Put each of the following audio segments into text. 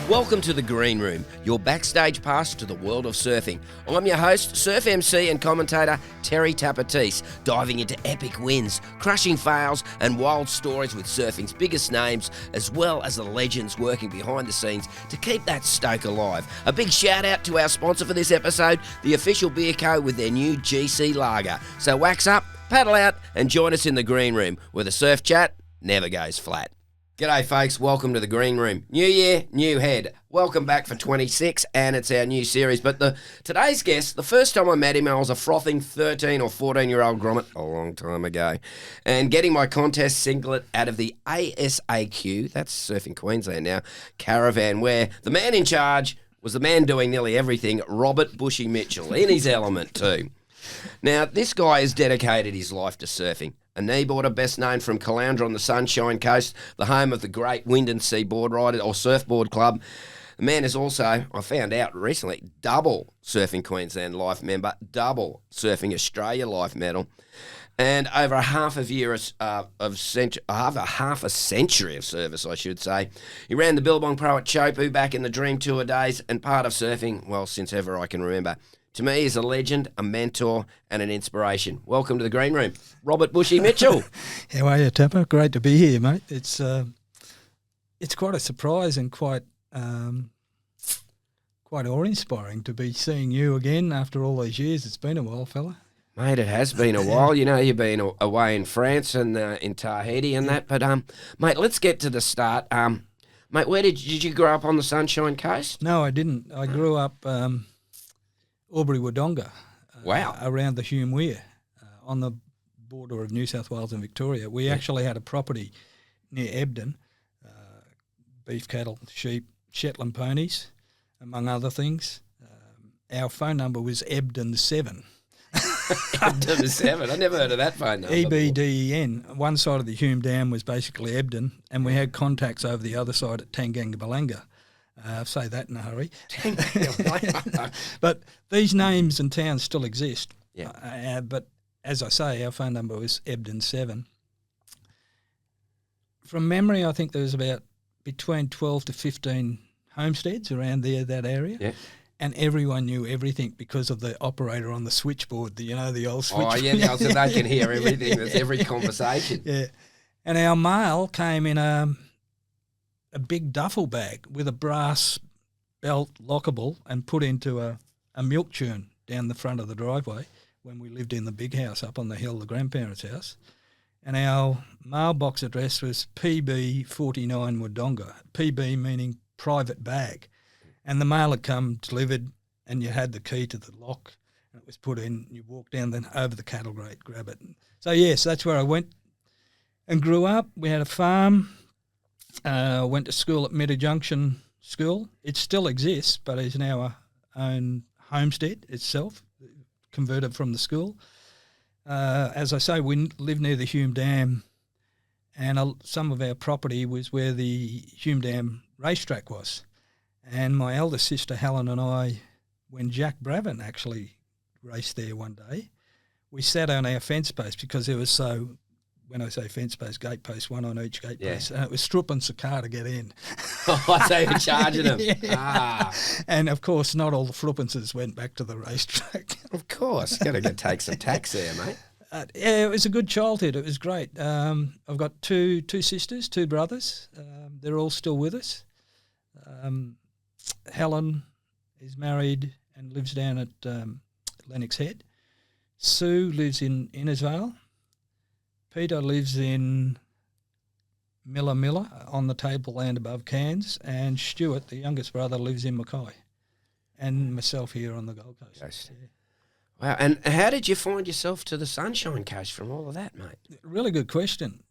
Welcome to the Green Room, your backstage pass to the world of surfing. I'm your host, surf MC and commentator Terry Tappa, diving into epic wins, crushing fails and wild stories with surfing's biggest names, as well as the legends working behind the scenes to keep that stoke alive. A big shout out to our sponsor for this episode, the Official Beer Co. with their new GC Lager. So wax up, paddle out and join us in the Green Room, where the surf chat never goes flat. G'day folks, welcome to the Green Room. New year, new head. Welcome back for 26 and it's our new series. But today's guest, the first time I met him, I was a frothing 13 or 14-year-old grommet a long time ago. And getting my contest singlet out of the ASAQ, that's Surfing Queensland now, caravan, where the man in charge was the man doing nearly everything, Robert Bushy Mitchell, in his element too. Now, this guy has dedicated his life to surfing. A kneeboarder best known from Caloundra on the Sunshine Coast, the home of the great Wind and Sea Board Rider or Surfboard Club. The man is also, I found out recently, double Surfing Queensland Life member, double Surfing Australia Life medal, and over half a century of service, I should say. He ran the Billabong Pro at Chopu back in the Dream Tour days and part of surfing, well, since ever I can remember. To me, he's a legend, a mentor, and an inspiration. Welcome to the Green Room, Robert Bushy Mitchell. How are you, Tappa? Great to be here, mate. It's quite a surprise and quite awe-inspiring to be seeing you again after all these years. It's been a while, fella. Mate, it has been a while. You know, you've been away in France and in Tahiti and that. But, mate, let's get to the start. Mate, where did you grow up on the Sunshine Coast? No, I didn't. I grew up... Albury-Wodonga, wow, around the Hume Weir, on the border of New South Wales and Victoria. We actually had a property near Ebden, beef cattle, sheep, Shetland ponies, among other things. Our phone number was Ebden7. Ebden7? I never heard of that phone number. EBDEN. One side of the Hume Dam was basically Ebden, and we had contacts over the other side at Tangangabalanga. Say that in a hurry. But these names and towns still exist. Yeah. But as I say, our phone number was Ebden7. From memory, I think there was about between 12 to 15 homesteads around there, that area. Yeah. And everyone knew everything because of the operator on the switchboard, the old switchboard. Oh, yeah, so they can hear everything. There's every conversation. Yeah. And our mail came in a big duffel bag with a brass belt lockable and put into a milk churn down the front of the driveway when we lived in the big house up on the hill, the grandparents' house. And our mailbox address was PB49 Wodonga, PB meaning private bag. And the mail had come delivered and you had the key to the lock and it was put in, you walked down then over the cattle grate, grab it. So, yes, that's where I went and grew up. We had a farm. Went to school at Meta Junction School. It still exists, but is now a own homestead itself, converted from the school. As I say, we live near the Hume Dam, and some of our property was where the Hume Dam racetrack was. And my eldest sister Helen and I, when Jack Bravin actually raced there one day, we sat on our fence post because there was so... When I say fence post, gate post, one on each gate post. And it was strupping a car to get in. Oh, so you're charging them. Yeah. Ah. And, of course, not all the flippances went back to the racetrack. Of course. Got to take some tax there, mate. Yeah, it was a good childhood. It was great. I've got two sisters, two brothers. They're all still with us. Helen is married and lives down at Lennox Head. Sue lives in Innisvale. Peter lives in Miller on the tableland above Cairns, and Stuart, the youngest brother, lives in Mackay, and myself here on the Gold Coast. Yes. Yeah. Wow, and how did you find yourself to the Sunshine Coast from all of that, mate? Really good question.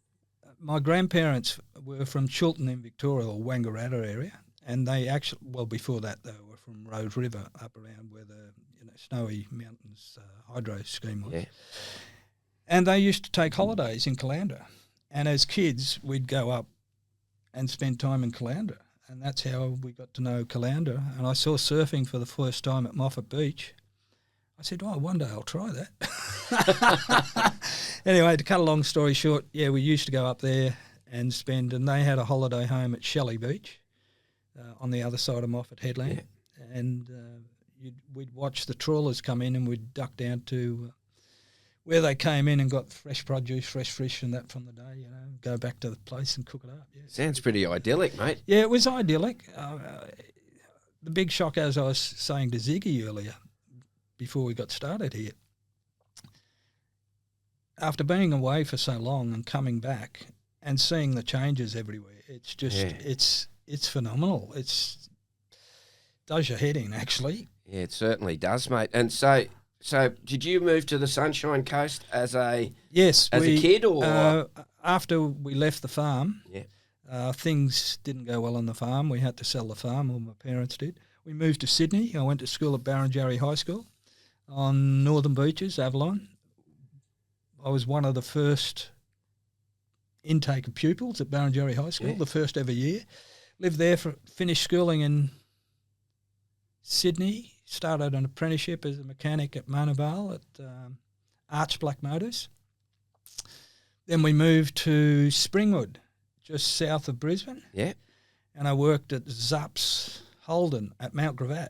My grandparents were from Chiltern in Victoria, or Wangaratta area, and they actually, well, before that they were from Rose River up around where the Snowy Mountains hydro scheme was. Yeah. And they used to take holidays in Caloundra. And as kids, we'd go up and spend time in Caloundra. And that's how we got to know Caloundra. And I saw surfing for the first time at Moffat Beach. I said, one day I'll try that. Anyway, to cut a long story short, yeah, we used to go up there and spend, and they had a holiday home at Shelley Beach. on the other side of Moffat Headland, and we'd watch the trawlers come in, and we'd duck down to where they came in and got fresh produce, fresh fish and that from the day, go back to the place and cook it up. Yeah. Sounds pretty idyllic, mate. Yeah, it was idyllic. The big shock, as I was saying to Ziggy earlier, before we got started here, after being away for so long and coming back and seeing the changes everywhere, it's just it's phenomenal. It's does your head in, actually. Yeah, it certainly does, mate. And so did you move to the Sunshine Coast as a kid, or after we left the farm? Yeah, things didn't go well on the farm. We had to sell the farm, or my parents did. We moved to Sydney. I went to school at Barrenjoey High School on Northern Beaches, Avalon. I was one of the first intake of pupils at Barrenjoey High School, the first ever year. Lived there, finished schooling in Sydney, started an apprenticeship as a mechanic at Mona Vale at Arch Black Motors. Then we moved to Springwood, just south of Brisbane. Yeah. And I worked at Zapp's Holden at Mount Gravatt.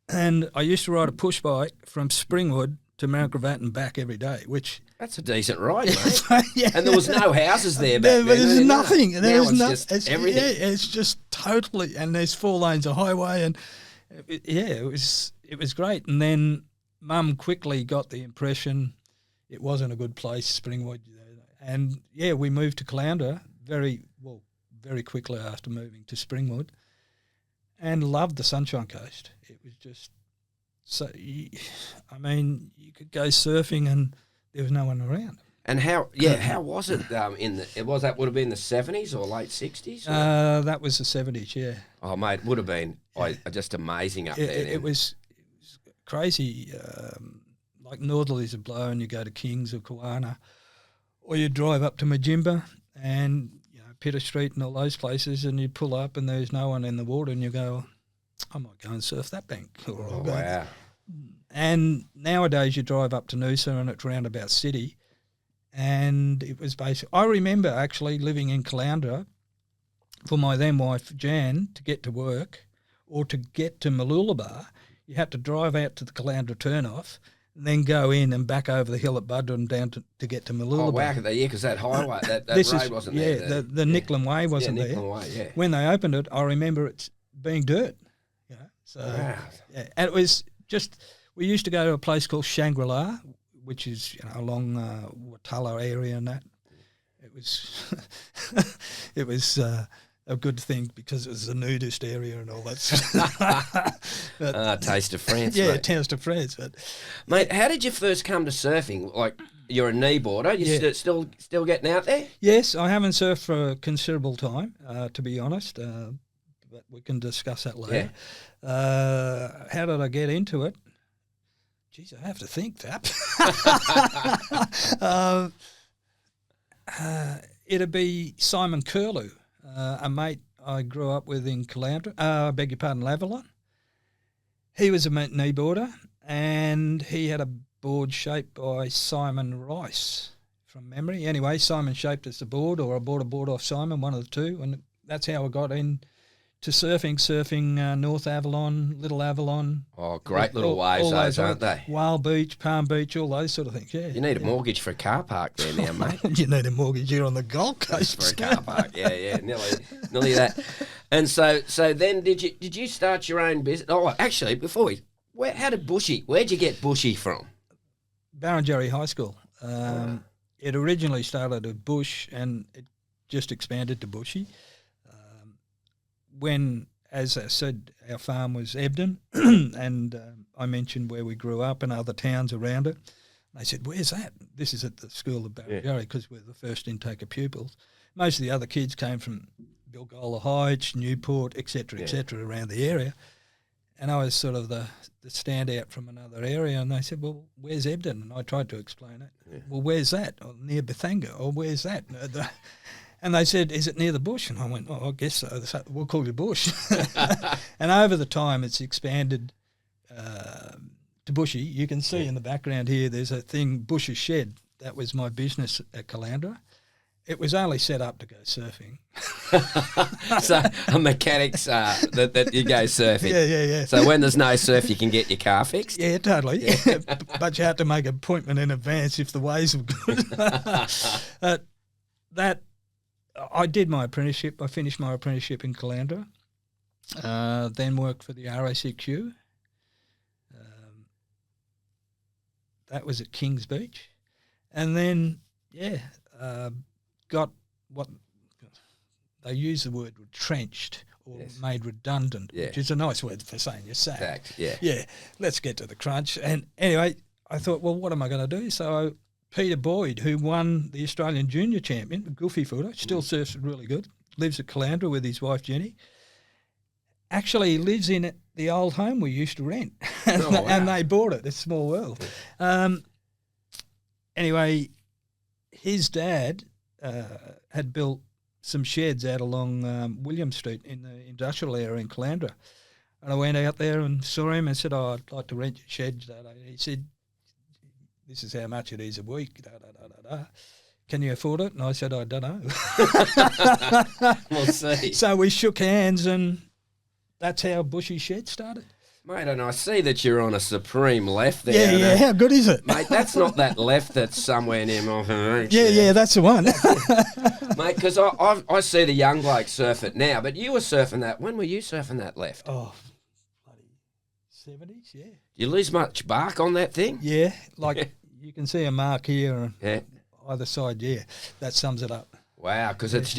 And I used to ride a push bike from Springwood to Mount Gravatt and back every day, which... That's a decent ride, mate. Yeah. And there was no houses there back then. There's nothing. There's just everything. Yeah, it's just totally... And there's 4 lanes of highway, and it was great. And then Mum quickly got the impression it wasn't a good place, Springwood. And, we moved to Caloundra very quickly after moving to Springwood, and loved the Sunshine Coast. It was just so. You could go surfing and there was no one around. And how was it would have been the 70s or late 60s? That was the 70s, yeah. Oh, mate, would have been just amazing up there. It was crazy. Like northerlies would blow and you go to Kings or Kawana, or you drive up to Majimba and Pitter Street and all those places, and you pull up and there's no one in the water, and you go, I might go and surf that bank. Wow. And nowadays you drive up to Noosa and it's Roundabout City, and it was basically, I remember actually living in Caloundra for my then wife Jan to get to work or to get to Mooloolaba. You had to drive out to the Caloundra turnoff and then go in and back over the hill at Buderim down to get to Mooloolaba. Oh, wow, because that highway, that road wasn't there. Yeah, the Nicklin Way wasn't there. Nicklin Way, yeah. When they opened it, I remember it being dirt. So, wow. Yeah, and it was just, we used to go to a place called Shangri-La, which is along Watala area and that. It was a good thing because it was a nudist area and all that stuff. Taste of France, yeah, mate. Taste of France. But, mate, how did you first come to surfing? Like, you're a kneeboarder. You still getting out there? Yes, I haven't surfed for a considerable time, to be honest, but we can discuss that later. Yeah. How did I get into it? Geez, I have to think that. It'd be Simon Curlew, a mate I grew up with in Caloundra, Avalon. He was a kneeboarder, and he had a board shaped by Simon Rice, from memory. Anyway, Simon shaped us a board, or I bought a board off Simon, one of the two, and that's how I got in to surfing North Avalon, Little Avalon. Oh, great little waves those, aren't they? Whale Beach, Palm Beach, all those sort of things, yeah. You need a mortgage for a car park there now, mate. You need a mortgage here on the Gold Coast. For a car park, yeah, nearly that. And so then did you start your own business? Oh, actually, where'd you get Bushy from? Barrenjoey High School. It originally started at Bush and it just expanded to Bushy. When, as I said, our farm was Ebden, and I mentioned where we grew up and other towns around it. They said, where's that? This is at the school of Barrenjoey because we're the first intake of pupils. Most of the other kids came from Bilgola Heights, Newport, et cetera, around the area. And I was sort of the standout from another area. And they said, well, where's Ebden? And I tried to explain it. Yeah. Well, where's that? Oh, near Bethanga. Or where's that? And they said, is it near the bush? And I went, I guess so. We'll call you Bush. And over the time, it's expanded to Bushy. You can see in the background here, there's a thing, Bush's Shed. That was my business at Caloundra. It was only set up to go surfing. So a mechanic's that you go surfing. Yeah. So when there's no surf, you can get your car fixed. Yeah, totally. Yeah. But you have to make an appointment in advance if the waves are good. That I did my apprenticeship. I finished my apprenticeship in Caloundra. Then worked for the RACQ. That was at Kings Beach. And then, got what they use the word retrenched or made redundant, which is a nice word for saying you're sacked. Yeah, let's get to the crunch. And anyway, I thought, well, what am I going to do? So Peter Boyd, who won the Australian Junior Champion, a goofy footer, still surfs really good, lives at Caloundra with his wife Jenny. Actually lives in the old home we used to rent. And they bought it. It's a small world. Anyway, his dad had built some sheds out along William Street in the industrial area in Caloundra. And I went out there and saw him and said, I'd like to rent your sheds. He said, this is how much it is a week. Can you afford it? And I said, I don't know. We'll see. So we shook hands and that's how Bushy Shed started. Mate, and I see that you're on a supreme left there. Yeah. How good is it? Mate, that's not that left that's somewhere near Moffat Beach. Yeah, that's the one. Mate, because I see the young blokes surf it now, but you were surfing that. When were you surfing that left? Oh, bloody 70s, yeah. You lose much bark on that thing? Yeah, like you can see a mark here on either side, that sums it up. Wow, because it's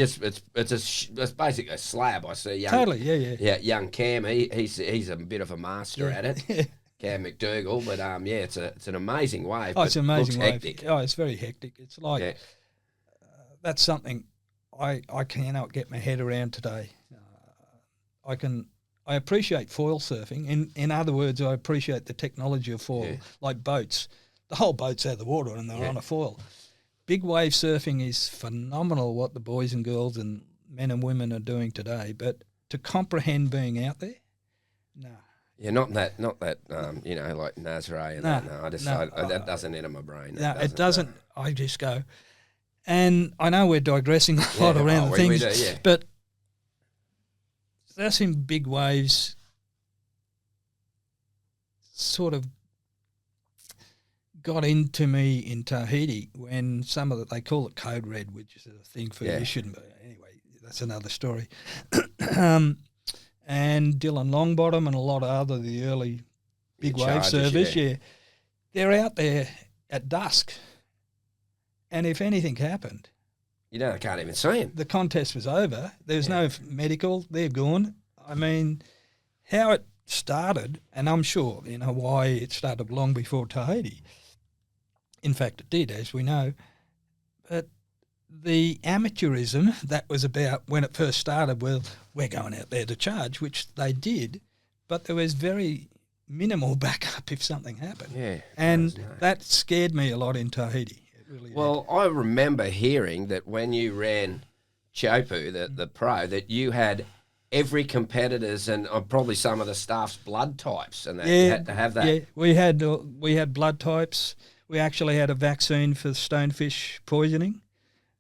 basically a slab. I see young. Totally, yeah. Young Cam, he's a bit of a master at it. Cam McDougall, but it's an amazing wave. Oh, it's an amazing wave. Hectic. Oh, it's very hectic. It's like that's something I cannot get my head around today. I appreciate foil surfing. In other words, I appreciate the technology of foil, like boats. The whole boat's out of the water and they're on a foil. Big wave surfing is phenomenal what the boys and girls and men and women are doing today, but to comprehend being out there, no. Yeah, not that, like Nazare and that. No, that doesn't enter my brain. No, it doesn't. I just go, and I know we're digressing a lot around the things, but surfing big waves sort of got into me in Tahiti when they call it code red, which is a thing for you shouldn't be. Anyway, that's another story. And Dylan Longbottom and a lot of the early big wave surfers, they're out there at dusk. And if anything happened, I can't even see them. The contest was over. There's no medical. They're gone. I mean, how it started, and I'm sure in Hawaii it started long before Tahiti. In fact, it did, as we know. But the amateurism that was about when it first started, well, we're going out there to charge, which they did, but there was very minimal backup if something happened. Yeah. And that scared me a lot in Tahiti. It really did. I remember hearing that when you ran Chopu, the pro, that you had every competitor's and probably some of the staff's blood types, and that you had to have that. Yeah, we had blood types. We actually had a vaccine for stonefish poisoning.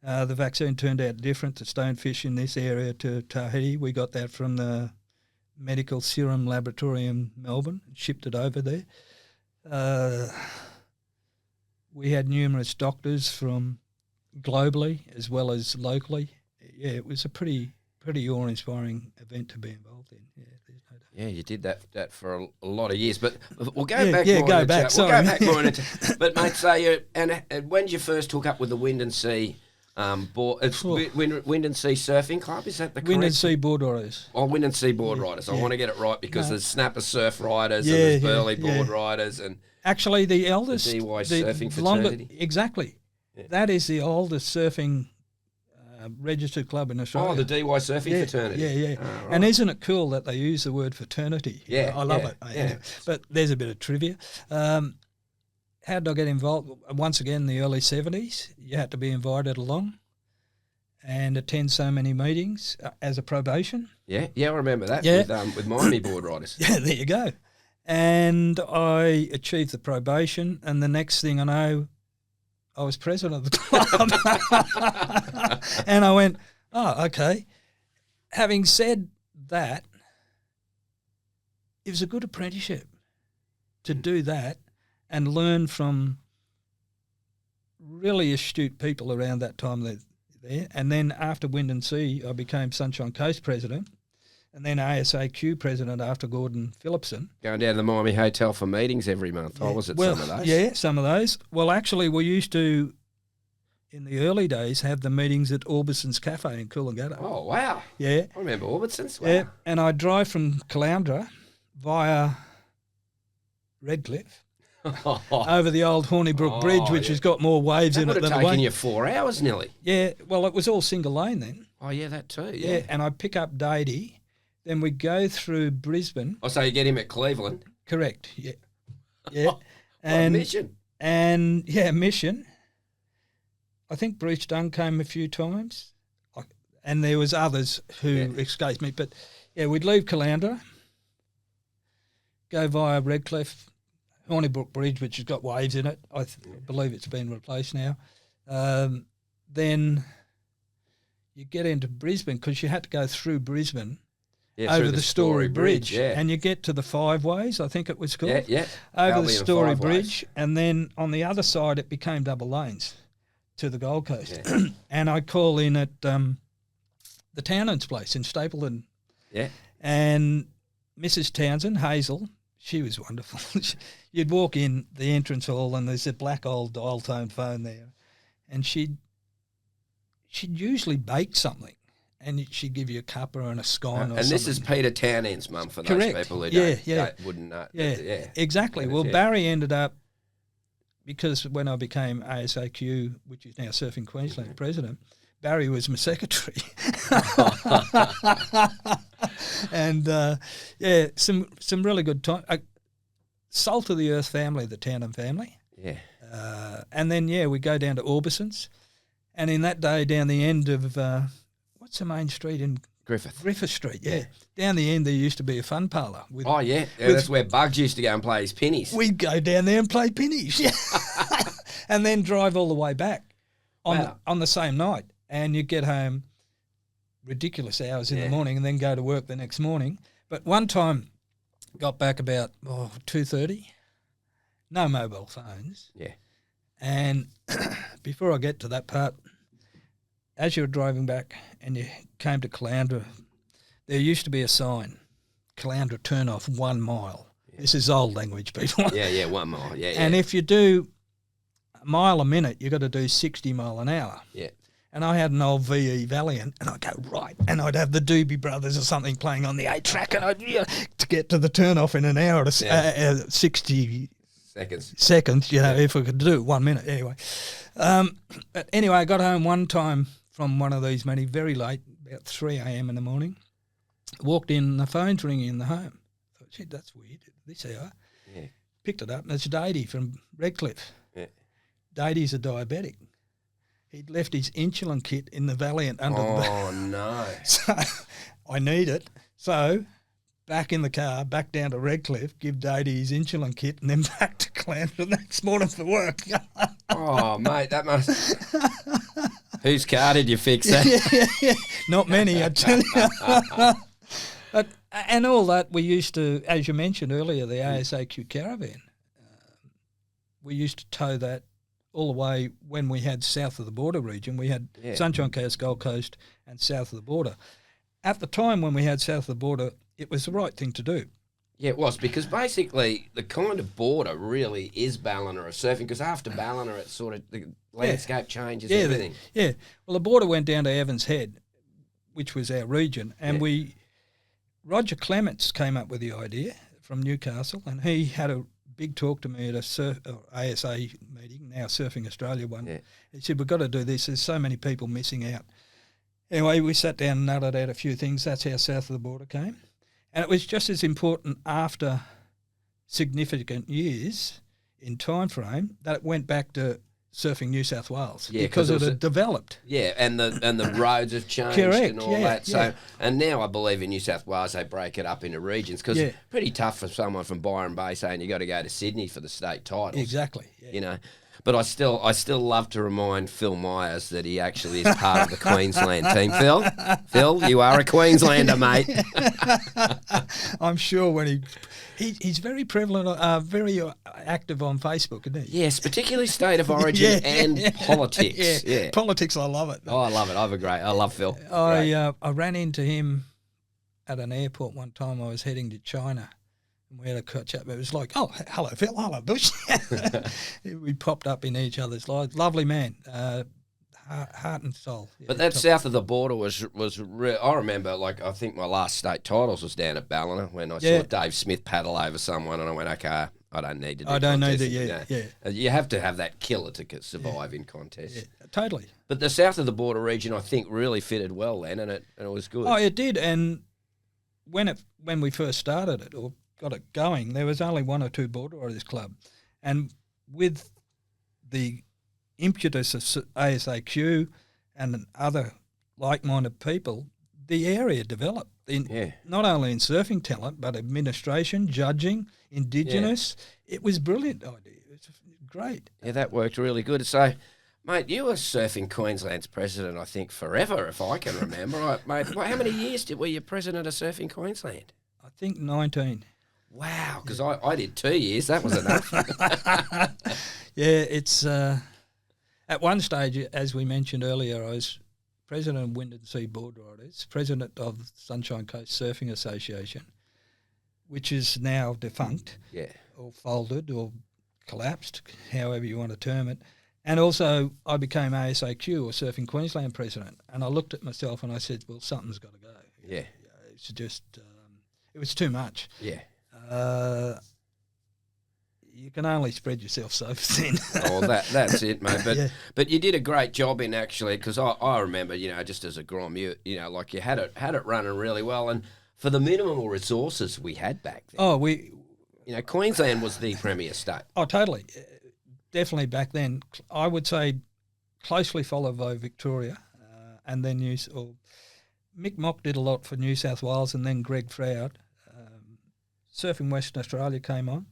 The vaccine turned out different to stonefish in this area to Tahiti. We got that from the Medical Serum Laboratory in Melbourne, shipped it over there. We had numerous doctors from globally as well as locally. Yeah, it was a pretty awe-inspiring event to be involved in. Yeah, there's no doubt. Yeah, you did that for a lot of years, but we'll go back. But mate, so when did you first hook up with the Wind and Sea board? It's Wind and Sea Surfing Club. Is that the correct? Wind and Sea Board Riders. Oh, Wind and Sea Board Riders. I want to get it right because there's Snapper Surf Riders and there's Burley Board Riders and actually the eldest the DY Surfing Fraternity. Exactly, that is the oldest surfing registered club in Australia. Oh, the DY Surfing Fraternity. Yeah. Oh, right. And isn't it cool that they use the word fraternity? Yeah, I love it. Yeah. But there's a bit of trivia. How did I get involved? Once again, in the early 70s, you had to be invited along and attend so many meetings as a probation. Yeah, I remember that with Miami Board Riders. Yeah, there you go. And I achieved the probation, and the next thing I know, I was president of the club. And I went, oh, okay. having said that, it was a good apprenticeship to do that and learn from really astute people around that time there. And then after Wind and Sea, I became Sunshine Coast president, and then ASAQ president after Gordon Phillipson. Going down to the Miami Hotel for meetings every month. I was at some of those. Yeah, some of those. Well, actually, we used to, in the early days, have the meetings at Orbison's Cafe in Coolangatta. Oh, wow. Yeah. I remember Orbison's. Wow. Yeah, and I'd drive from Caloundra via Redcliffe over the old Hornybrook Bridge, which has got more waves in it than would have taken you 4 hours nearly. Yeah, well, it was all single lane then. Oh, yeah, that too, Yeah, and I'd pick up Datey, then we'd go through Brisbane. Oh, so you get him at Cleveland. Correct, yeah. Yeah. Mission. And, yeah, Mission. I think Bruce Dunn came a few times, and there was others who escaped me. But, yeah, we'd leave Caloundra, go via Redcliffe, Hornybrook Bridge, which has got waves in it. I believe it's been replaced now. Then you get into Brisbane because you had to go through Brisbane over the Story Bridge. And you get to the Five Ways, I think it was called. Yeah. Over the Story Bridge. And then on the other side, it became double lanes to the Gold Coast. Yeah. And I call in at the Townend's place in Stapleton. Yeah. And Mrs. Townsend, Hazel, she was wonderful. You'd walk in the entrance hall and there's a black old dial tone phone there, and she'd usually bake something, and she'd give you a cuppa and a scone or something. And this is Peter Townend's mum for Correct. those people who wouldn't know. Yeah, exactly. Well, Barry ended up, because when I became ASAQ, which is now Surfing Queensland president, Barry was my secretary. And, some really good time. Salt of the Earth family, the Townend family. Yeah. And then, we go down to Orbison's. And in that day, down the end of, what's the main street in? Griffith Street, yeah. Down the end, there used to be a fun parlour. That's where Bugs used to go and play his pennies. We'd go down there and play pennies, and then drive all the way back on the same night. And you get home ridiculous hours in the morning and then go to work the next morning. But one time, got back about 2:30, no mobile phones. Yeah. And before I get to that part, as you were driving back and you came to Caloundra, there used to be a sign, Caloundra turn off 1 mile. Yeah. This is old language, people. Yeah, 1 mile. Yeah. And if you do a mile a minute, you've got to do 60 mile an hour. Yeah. And I had an old VE Valiant, and I'd go right, and I'd have the Doobie Brothers or something playing on the 8-track, and I'd to get to the turn-off in an hour to 60 seconds, if I could do it 1 minute anyway. But anyway, I got home one time from one of these meetings very late, about 3 a.m. in the morning, walked in, and the phone's ringing in the home. I thought, shit, that's weird, this hour. Yeah. Picked it up, and it's Datey from Redcliffe. Yeah. Datey's a diabetic. He'd left his insulin kit in the Valiant under the bed. Oh, no. So I need it. So back in the car, back down to Redcliffe, give Datey his insulin kit, and then back to Caloundra the next morning for work. Oh, mate, that must... Whose car did you fix that? Yeah. Not many, I tell you. And all that, we used to, as you mentioned earlier, the ASAQ caravan, we used to tow that all the way when we had south of the border region. We had Sunshine Coast, Gold Coast and south of the border. At the time when we had south of the border, it was the right thing to do. Yeah, it was, because basically the kind of border really is Ballina or surfing, because after Ballina it's sort of the landscape changes everything. Well, the border went down to Evans Head, which was our region, and Roger Clements came up with the idea from Newcastle, and he had a big talk to me at a ASA meeting, now Surfing Australia one. Yeah. He said, we've got to do this. There's so many people missing out. Anyway, we sat down and nutted out a few things. That's how south of the border came. And it was just as important after significant years in time frame that it went back to Surfing New South Wales because it had developed. Yeah, and the roads have changed and all that. So, and now I believe in New South Wales they break it up into regions, because it's pretty tough for someone from Byron Bay saying you got to go to Sydney for the state titles. Exactly. You know. But I still love to remind Phil Myers that he actually is part of the Queensland team. Phil, you are a Queenslander, mate. I'm sure when he's very prevalent, very active on Facebook, isn't he? Yes, particularly state of origin and politics. Yeah. Politics, I love it. Oh, I love it. I love Phil. I ran into him at an airport one time. I was heading to China. And we had a catch up. It was like, oh, hello, Phil. Hello, Bush. We popped up in each other's lives. Lovely man, heart and soul. Yeah, but that south of the border was I remember, like, I think my last state titles was down at Ballina when I saw Dave Smith paddle over someone, and I went, okay, I don't need to do contesting. You have to have that killer to survive in contests. Yeah, totally. But the south of the border region, I think, really fitted well then, and it was good. Oh, it did. And when we first started it, or got it going, there was only one or two border riders club, and with the impetus of ASAQ and other like-minded people, the area developed not only in surfing talent but administration, judging, Indigenous. It was a brilliant idea. It was great. Yeah, that worked really good. So, mate, you were Surfing Queensland's president, I think, forever, if I can remember. Right, mate, how many years were you president of Surfing Queensland? I think 19. Wow, because I did 2 years. That was enough. Yeah, it's at one stage, as we mentioned earlier, I was president of Wind and Sea Board Riders, president of Sunshine Coast Surfing Association, which is now defunct, or folded or collapsed, however you want to term it. And also I became ASAQ, or Surfing Queensland president, and I looked at myself and I said, well, something's got to go. Yeah. It's just, it was too much. Yeah. You can only spread yourself so thin. Oh, that's it, mate. But you did a great job in actually, because I remember, just as a Grom, you like you had it running really well, and for the minimal resources we had back then. Oh, Queensland was the premier state. Oh, totally, definitely back then. I would say closely followed by Victoria, and then Mick Mock did a lot for New South Wales, and then Greg Froud. Surfing Western Australia came on.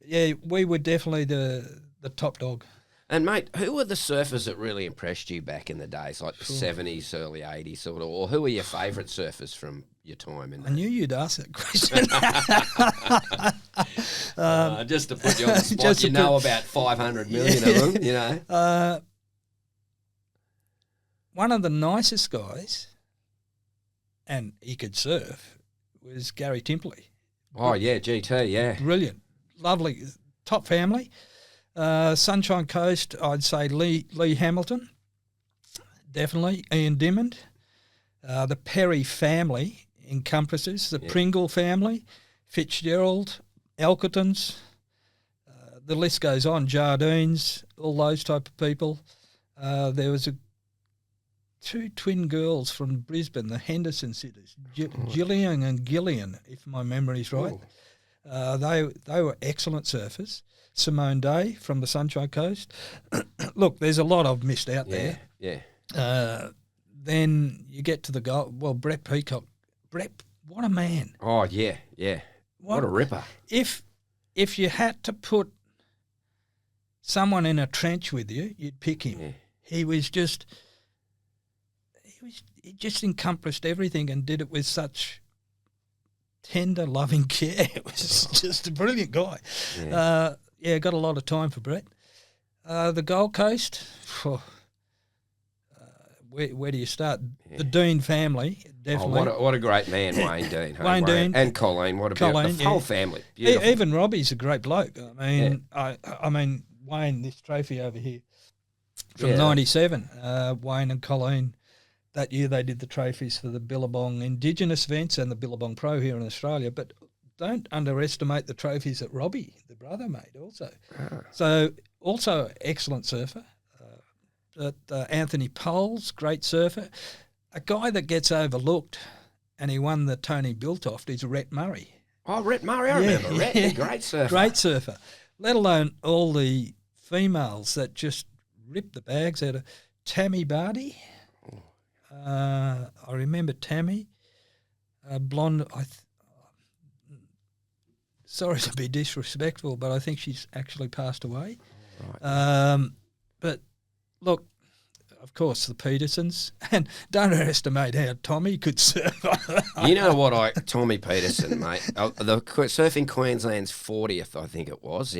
Yeah, we were definitely the top dog. And, mate, who were the surfers that really impressed you back in the days, like the 70s, early 80s sort of, or who were your favourite surfers from your time in I knew you'd ask that question. Just to put you on the spot, about 500 million of them, One of the nicest guys, and he could surf, was Gary Timpley. Oh, yeah, GT, yeah. Brilliant. Lovely. Top family. Sunshine Coast, I'd say Lee Hamilton, definitely. Ian Dimmond. The Perry family encompasses the Pringle family, Fitzgerald, Elkertons, the list goes on, Jardines, all those type of people. There was two twin girls from Brisbane, the Henderson sisters, Gillian and Gillian, if my memory's right. They were excellent surfers. Simone Day from the Sunshine Coast. Look, there's a lot I've missed out there. Yeah. Then you get to the goal. Well, Brett Peacock. Brett, what a man. Oh, yeah. What a ripper. If you had to put someone in a trench with you, you'd pick him. Yeah. He just encompassed everything and did it with such tender, loving care. It was just a brilliant guy. Yeah. Got a lot of time for Brett. The Gold Coast, where do you start? Yeah. The Dean family, definitely. Oh, what a great man, Wayne Dean. Wayne Dean. And Colleen, the whole family. Beautiful. Even Robbie's a great bloke. I mean, Wayne, this trophy over here from 97, Wayne and Colleen, that year they did the trophies for the Billabong Indigenous events and the Billabong Pro here in Australia, but don't underestimate the trophies that Robbie, the brother, made also. So also excellent surfer. Anthony Poles, great surfer. A guy that gets overlooked, and he won the Tony Biltoft, is Rhett Murray. Oh, Rhett Murray, I remember. Rhett, great surfer. Great surfer. Let alone all the females that just ripped the bags out of Tammy Barty. I remember Tammy, blonde. Sorry to be disrespectful, but I think she's actually passed away. Right. But look, of course, the Petersons, and don't underestimate how Tommy could surf. You know what, Tommy Peterson, mate, the Surfing Queensland's 40th, I think it was,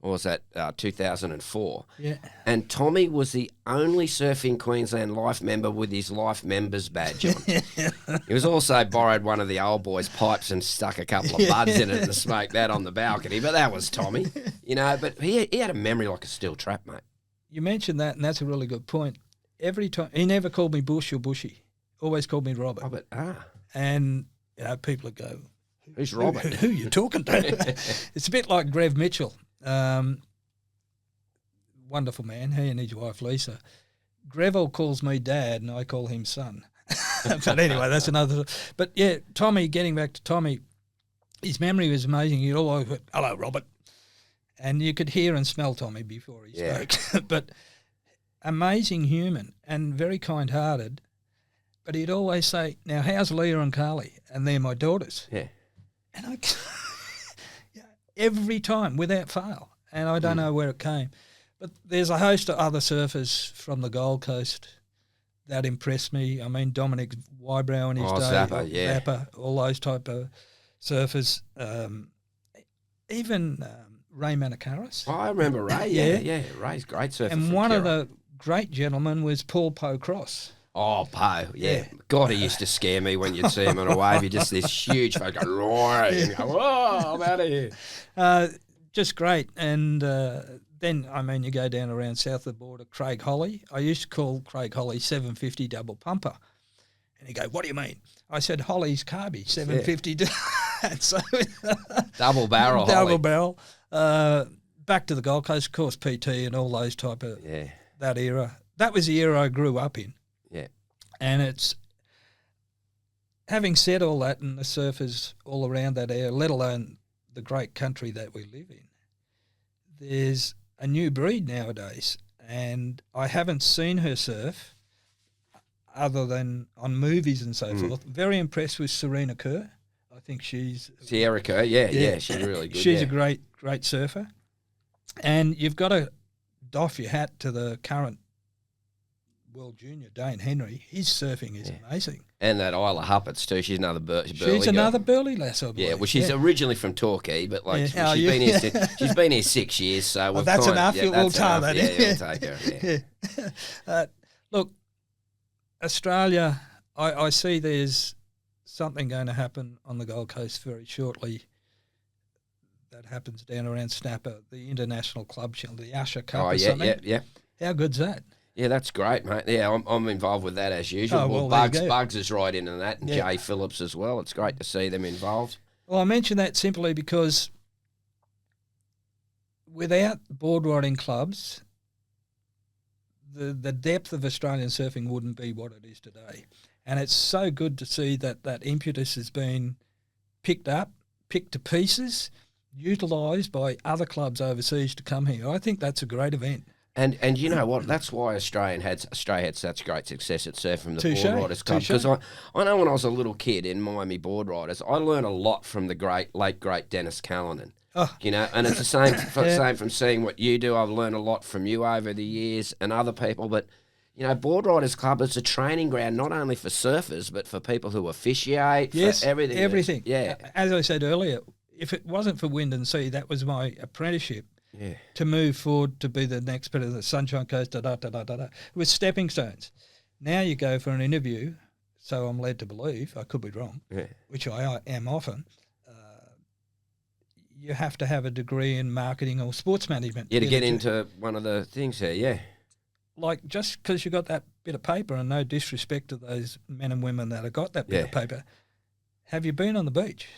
or was that 2004? Yeah. And Tommy was the only Surfing Queensland life member with his life member's badge on. He was also borrowed one of the old boys' pipes and stuck a couple of buds in it and smoked that on the balcony. But that was Tommy, But he had a memory like a steel trap, mate. You mentioned that, and that's a really good point. Every time he never called me Bush or Bushy, always called me Robert. Robert, And people would go, "Who's Robert? Who are you talking to?" It's a bit like Grev Mitchell. Wonderful man, he and his wife Lisa. Greville calls me dad and I call him son. But anyway, that's another. But yeah, Tommy, getting back to Tommy, his memory was amazing. He'd always go, "Hello, Robert." And you could hear and smell Tommy before he spoke. But amazing human and very kind-hearted. But he'd always say, "Now, how's Leah and Carly?" And they're my daughters. Yeah. And every time, without fail. And I don't know where it came. But there's a host of other surfers from the Gold Coast that impressed me. I mean, Dominic Wybrow in his day. Zappa, all those type of surfers. Even Ray Manakaris. Oh, I remember Ray, yeah. Ray's a great surfer. And one of the great gentlemen was Paul Poe Cross. Oh, Poe, yeah. God, he used to scare me when you'd see him on a wave. You're just this huge folk going, "Roar," and you go, "Whoa, I'm out of here." Just great. And then, you go down around south of the border, Craig Holly. I used to call Craig Holly 750 double pumper. And he'd go, "What do you mean?" I said, "Holly's carby, 750." So double barrel Double Holly. barrel. Back to the Gold Coast, of course, PT and all those type of, that era. That was the era I grew up in. Yeah. And it's, having said all that, and the surfers all around that area, let alone the great country that we live in, there's a new breed nowadays, and I haven't seen her surf other than on movies and so forth. Very impressed with Serena Kerr. I think she's... Sierra Kerr, yeah, she's really good. She's a great surfer. And you've got to doff your hat to the current world junior, Dane Henry. His surfing is amazing. And that Isla Huppets too. She's another burly She's another burly lass, I believe. Yeah, well, she's originally from Torquay, but she's been here 6 years, so that's enough. We'll tar that in. Yeah, we'll take her. Yeah. Look, Australia, I see there's something going to happen on the Gold Coast very shortly. That happens down around Snapper, the International Club Challenge, the Usher Cup or something. Yeah. How good's that? Yeah, that's great, mate. Yeah, I'm involved with that as usual. Oh, well, Bugs is right into that, and Jay Phillips as well. It's great to see them involved. Well, I mention that simply because without board riding clubs, the depth of Australian surfing wouldn't be what it is today. And it's so good to see that impetus has been picked to pieces, utilised by other clubs overseas to come here. I think that's a great event. And you know what? That's why Australia had such great success at surfing the Board Riders Club. Because I know when I was a little kid in Miami Board Riders, I learned a lot from the late great Dennis Callanan. Oh. And it's the same same from seeing what you do. I've learned a lot from you over the years and other people. But Board Riders Club is a training ground not only for surfers but for people who officiate. Yes, for everything. Everything. Yeah. As I said earlier, if it wasn't for Wind and Sea, that was my apprenticeship. Yeah. To move forward to be the next bit of the Sunshine Coast, with stepping stones. Now you go for an interview, so I'm led to believe, I could be wrong, which I am often, you have to have a degree in marketing or sports management. Yeah, to get into one of the things here, yeah. Like, just because you got that bit of paper, and no disrespect to those men and women that have got that bit of paper, have you been on the beach?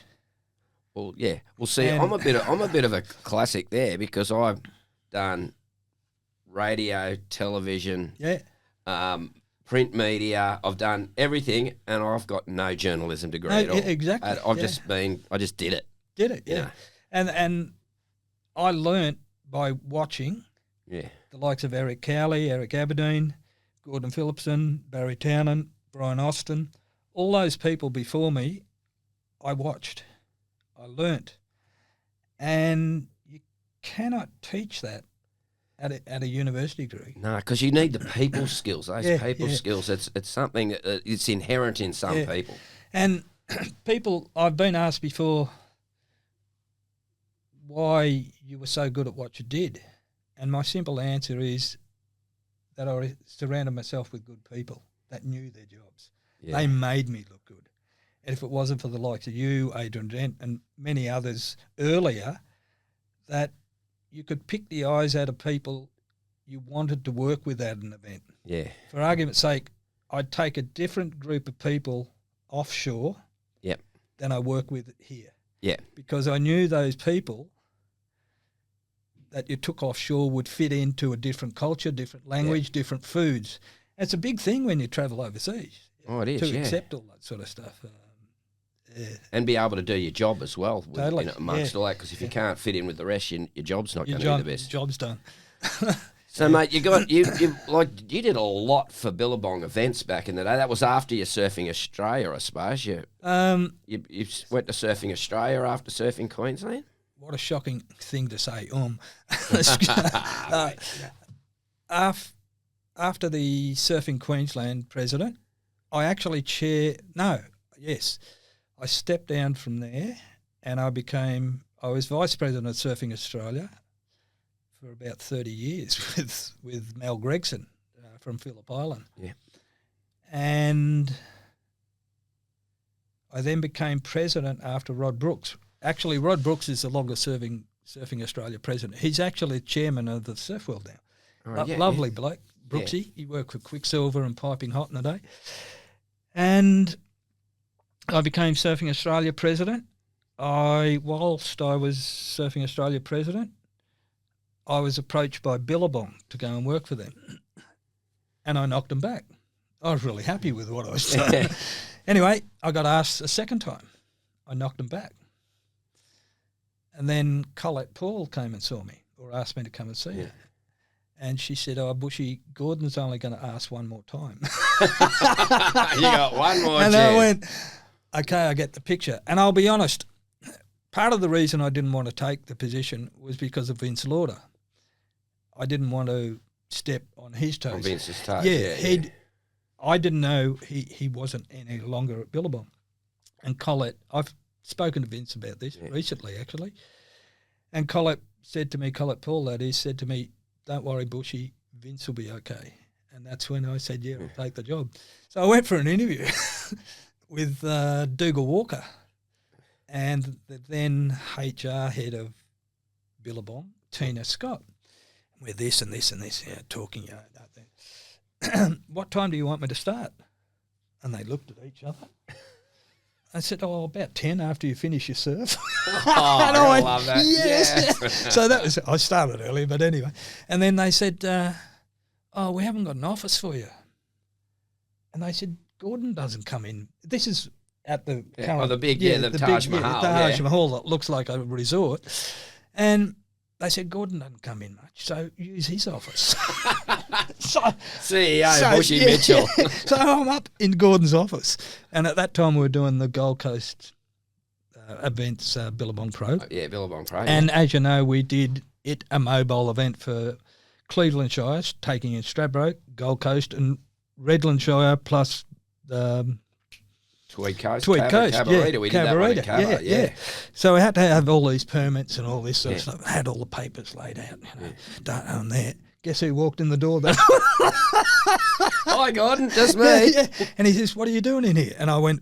Well, yeah. Well, see, I'm a bit of a classic there because I've done radio, television, print media. I've done everything, and I've got no journalism degree at all. Exactly. I just did it. Yeah. And I learnt by watching the likes of Eric Cowley, Eric Aberdeen, Gordon Phillipson, Barry Townend, Brian Austin, all those people before me, I watched. I learnt. And you cannot teach that at a university degree. No, because you need the people skills. Those people yeah. skills, it's something that it's inherent in some people. And people, I've been asked before why you were so good at what you did. And my simple answer is that I surrounded myself with good people that knew their jobs. Yeah. They made me look good. And if it wasn't for the likes of you, Adrian Dent, and many others earlier, that you could pick the eyes out of people you wanted to work with at an event. Yeah. For argument's sake, I'd take a different group of people offshore than I work with here. Yeah. Because I knew those people that you took offshore would fit into a different culture, different language, different foods. And it's a big thing when you travel overseas. Oh, it is, to accept all that sort of stuff. And be able to do your job as well totally. Amongst all that, because if you can't fit in with the rest, your job's not going to be the best. Job's done. So, mate, you did a lot for Billabong events back in the day. That was after your Surfing Australia, I suppose. You went to Surfing Australia after Surfing Queensland? What a shocking thing to say. After the Surfing Queensland president, I actually I stepped down from there and I was vice president of Surfing Australia for about 30 years with Mel Gregson from Phillip Island. Yeah. And I then became president after Rod Brooks. Actually, Rod Brooks is the longest serving Surfing Australia president. He's actually chairman of the Surf World now. Lovely bloke, Brooksy. Yeah. He worked for Quicksilver and Piping Hot in the day. And I became Surfing Australia president. Whilst I was Surfing Australia president, I was approached by Billabong to go and work for them. And I knocked them back. I was really happy with what I was doing. Anyway, I got asked a second time. I knocked them back. And then Colette Paul came and saw me, or asked me to come and see her. And she said, Bushy, Gordon's only going to ask one more time. You got one more and chance. I went, okay, I get the picture. And I'll be honest, part of the reason I didn't want to take the position was because of Vince Lauder. I didn't want to step on his toes. On Vince's toes. Yeah. I didn't know he wasn't any longer at Billabong. And Colette, I've spoken to Vince about this recently, actually. And Colette Paul, that is, said to me, don't worry, Bushy, Vince will be okay. And that's when I said, I'll take the job. So I went for an interview with Dougal Walker and the then HR head of Billabong, Tina Scott. We're this and this and this, talking. What time do you want me to start? And they looked at each other. I said, about 10 after you finish your surf. And I went, love that. Yes. Yeah. So I started early, but anyway. And then they said, we haven't got an office for you. And they said, Gordon doesn't come in. This is at the current, the Taj Mahal. The Taj Mahal that looks like a resort. And they said, Gordon doesn't come in much, so use his office. CEO Bushy Mitchell. So I'm up in Gordon's office. And at that time we were doing the Gold Coast events, Billabong Pro. Billabong Pro. And as you know, we did a mobile event for Cleveland Shire, taking in Stradbroke, Gold Coast, and Redland Shire, plus Tweed Coast. Cabarita. We did that one in Cabba, yeah. So we had to have all these permits and all this sort of stuff. I had all the papers laid out, don't own that. Guess who walked in the door then? Hi, Gordon, just me. Yeah. And he says, what are you doing in here? And I went,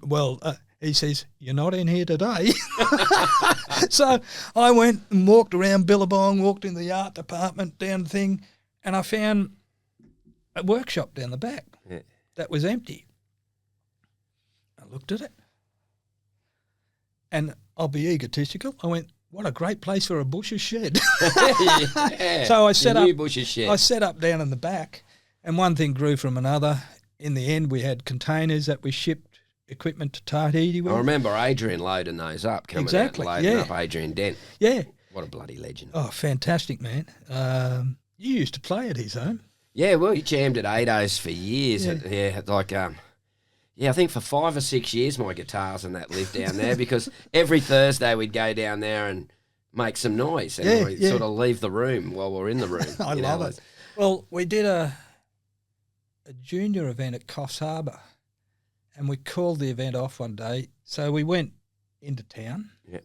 he says, you're not in here today. So I went and walked around Billabong, walked in the art department, down the thing, and I found a workshop down the back that was empty. I looked at it, and I'll be egotistical. I went, what a great place for a Bushes shed. So I set up down in the back, and one thing grew from another. In the end, we had containers that we shipped equipment to Tahiti with. I remember Adrian loading those up, coming out and loading up Adrian Dent. Yeah. What a bloody legend. Oh, fantastic, man. You used to play at his home. Yeah, well, he jammed at Ados for years. I think for 5 or 6 years my guitars and that lived down there because every Thursday we'd go down there and make some noise and we sort of leave the room while we're in the room. I love it. Well, we did a junior event at Coffs Harbour, and we called the event off one day. So we went into town. Yeah.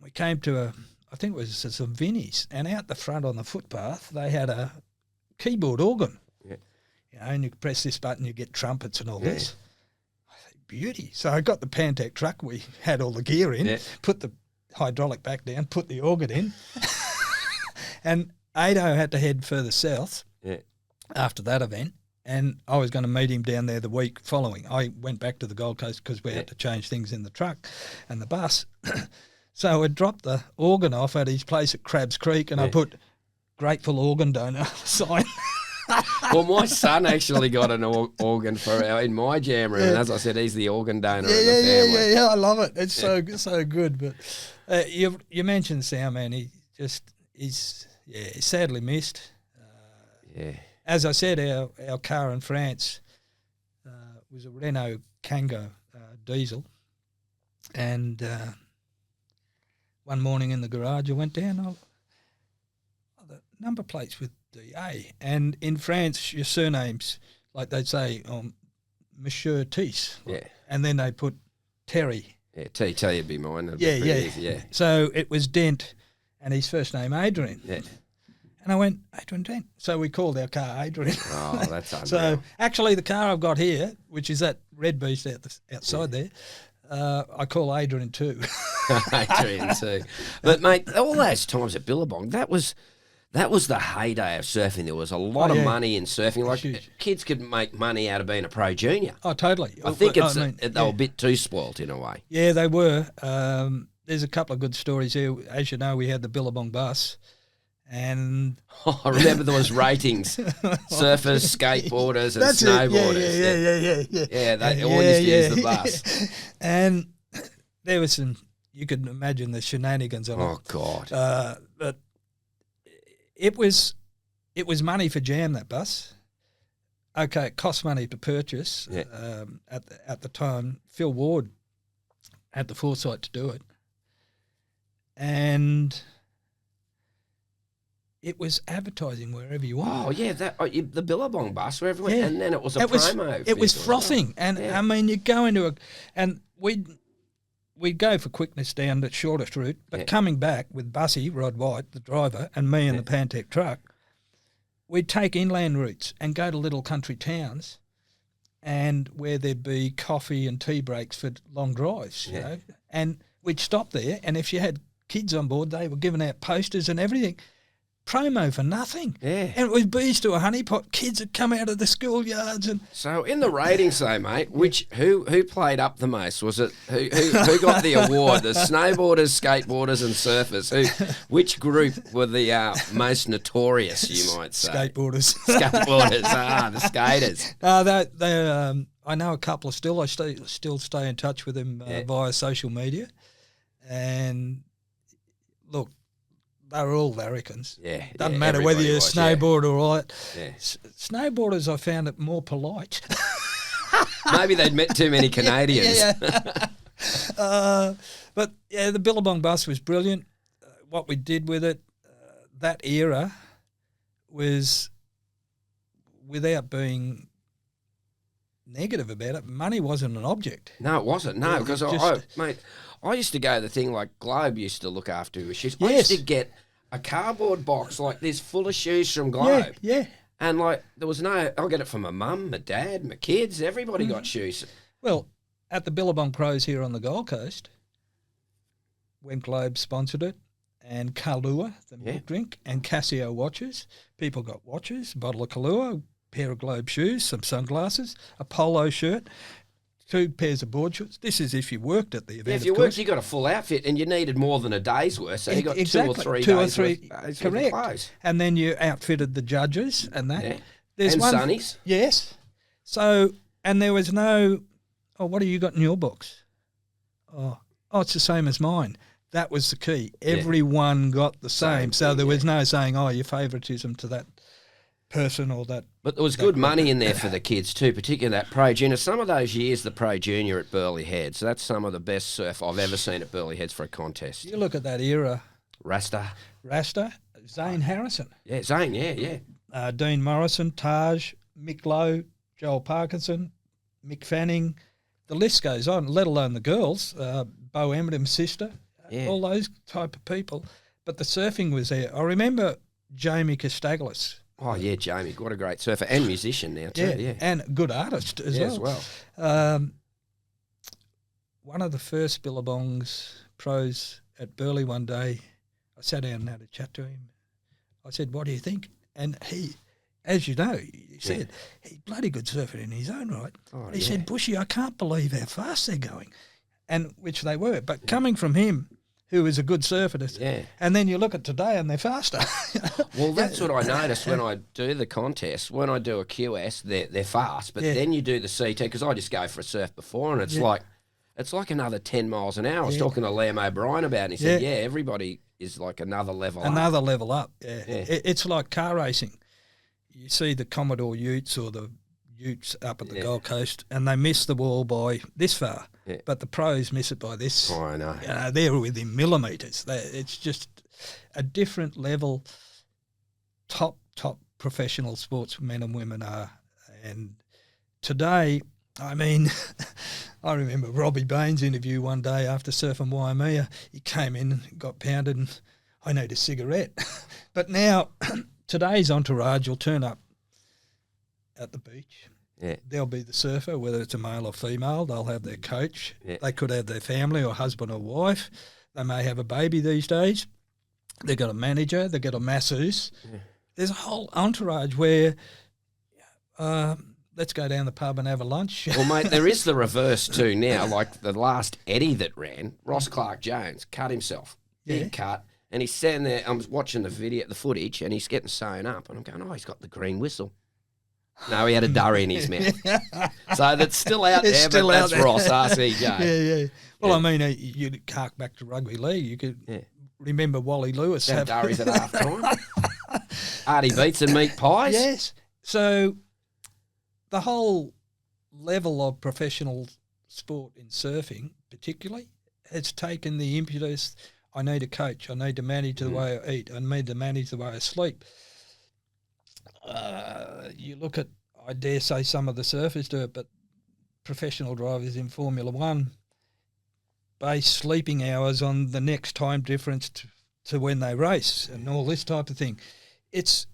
We came to I think it was some Vinnies, and out the front on the footpath they had a keyboard organ. Yeah. You know, and you press this button, you get trumpets and all this. I think, beauty. So I got the Pantec truck. We had all the gear in, put the hydraulic back down, put the organ in, and Ado had to head further south after that event. And I was going to meet him down there the week following. I went back to the Gold Coast because we had to change things in the truck and the bus. So I dropped the organ off at his place at Crabs Creek, and I put grateful organ donor sign. Well, my son actually got an organ in my jam room, and as I said, he's the organ donor in the family. Yeah, I love it. It's so good. But you mentioned Soundman. He's sadly missed. As I said, our car in France was a Renault Kangoo diesel, and one morning in the garage I went down, the number plate's with DA, and in France your surname's, like they'd say, Monsieur Tis, and then they put Terry. Yeah, TT would be mine. Yeah. So it was Dent, and his first name Adrian. Yeah. And I went, Adrian Dent. So we called our car Adrian. Oh, that's unreal. So actually the car I've got here, which is that red beast outside there, I call Adrian too. Adrian too. But mate, all those times at Billabong, that was the heyday of surfing. There was a lot of money in surfing. Like kids could make money out of being a pro junior. Oh, totally. I think they were a bit too spoilt in a way. Yeah, they were. There's a couple of good stories here. As you know, we had the Billabong bus. And I remember there was ratings, surfers, skateboarders, and snowboarders. Yeah, they all used to use the bus. And there was some, you could imagine the shenanigans of it. Oh God! But it was money for jam, that bus. Okay, it cost money to purchase. At the time, Phil Ward had the foresight to do it, and it was advertising wherever you went. Oh, yeah, the Billabong bus, wherever you went, and then it was promo. It was frothing, and I mean, you go into and we'd go for quickness down the shortest route, but coming back with Bushy, Rod White, the driver, and me in the Pantec truck, we'd take inland routes and go to little country towns, and where there'd be coffee and tea breaks for long drives, you know, and we'd stop there, and if you had kids on board, they were giving out posters and everything. Promo for nothing. Yeah. And it was bees to a honeypot. Kids had come out of the schoolyards. And so in the ratings though, mate, who played up the most? Was it who got the award? The snowboarders, skateboarders and surfers? Which group were the most notorious, you might say? Skateboarders. Skateboarders, the skaters. I know a couple still. I still stay in touch with them via social media. And look, they're all larrikins. Yeah. Doesn't matter whether you're a snowboarder or what. Yeah. Snowboarders, I found it more polite. Maybe they'd met too many Canadians. But yeah, the Billabong bus was brilliant. What we did with it, that era was, without being negative about it, money wasn't an object. No, it wasn't. No, because mate, I used to go to the thing like Globe used to look after his shoes. Yes. I used to get a cardboard box like this full of shoes from Globe. Yeah. And like there was I'll get it from my mum, my dad, my kids, everybody got shoes. Well, at the Billabong Pros here on the Gold Coast, when Globe sponsored it, and Kahlua, the milk drink, and Casio watches, people got watches, a bottle of Kahlua, pair of Globe shoes, some sunglasses, a polo shirt, 2 pairs of board shorts. This is if you worked at the event. Yeah, if you worked, you got a full outfit, and you needed more than a day's worth, so you got exactly. 2 or 3 days worth correct. of clothes. And then you outfitted the judges and that. Yeah. There's and sunnies. Yes. So, and there was no, what have you got in your box? Oh, it's the same as mine. That was the key. Everyone got the same. So there was no saying, your favouritism to that person or that. But there was good money in there for the kids too, particularly that Pro Junior. Some of those years, the Pro Junior at Burleigh Heads, that's some of the best surf I've ever seen at Burleigh Heads for a contest. You look at that era. Rasta. Zane Harrison. Yeah, Zane, yeah. Dean Morrison, Taj, Mick Lowe, Joel Parkinson, Mick Fanning. The list goes on, let alone the girls. Bo Emmerdham's sister, all those type of people. But the surfing was there. I remember Jamie Costaglis. Oh, yeah, Jamie. What a great surfer and musician now too, yeah. And good artist as well. One of the first Billabongs pros at Burleigh one day, I sat down and had a chat to him. I said, what do you think? And he, as you know, he said, he's bloody good surfer in his own right. Oh, he said, Bushy, I can't believe how fast they're going, and which they were. But coming from him, who is a good surfer, and then you look at today and they're faster. Well, that's what I noticed when I do the contest. When I do a QS, they're fast, but then you do the CT, because I just go for a surf before, and it's like another 10 miles an hour. I was talking to Liam O'Brien about it, and he said, everybody is like another level up. It's like car racing. You see the Commodore Utes or the Utes up at the Gold Coast, and they miss the wall by this far, but the pros miss it by this. Oh, I know. You know, they're within millimetres. It's just a different level. Top professional sportsmen and women are. And today, I mean, I remember Robbie Baines' interview one day after surfing Waimea. He came in and got pounded, and I need a cigarette. But now, today's entourage will turn up at the beach. Yeah. They'll be the surfer, whether it's a male or female. They'll have their coach. Yeah. They could have their family or husband or wife. They may have a baby these days. They've got a manager. They've got a masseuse. Yeah. There's a whole entourage where let's go down the pub and have a lunch. Well, mate, there is the reverse too now. Like the last Eddie that ran, Ross Clark-Jones, cut himself. Big cut. And he's standing there. I'm watching the footage, and he's getting sewn up. And I'm going, he's got the green whistle. No, he had a durry in his mouth. So that's still out there, but that's Ross, RCJ. Yeah. Well, I mean, you hark back to rugby league. You could remember Wally Lewis. Have durries at half time. Artie beats and meat pies. Yes. So the whole level of professional sport in surfing, particularly, has taken the impetus. I need a coach. I need to manage the way I eat. I need to manage the way I sleep. You look at, I dare say some of the surfers do it, but professional drivers in Formula One base sleeping hours on the next time difference to when they race and all this type of thing. It's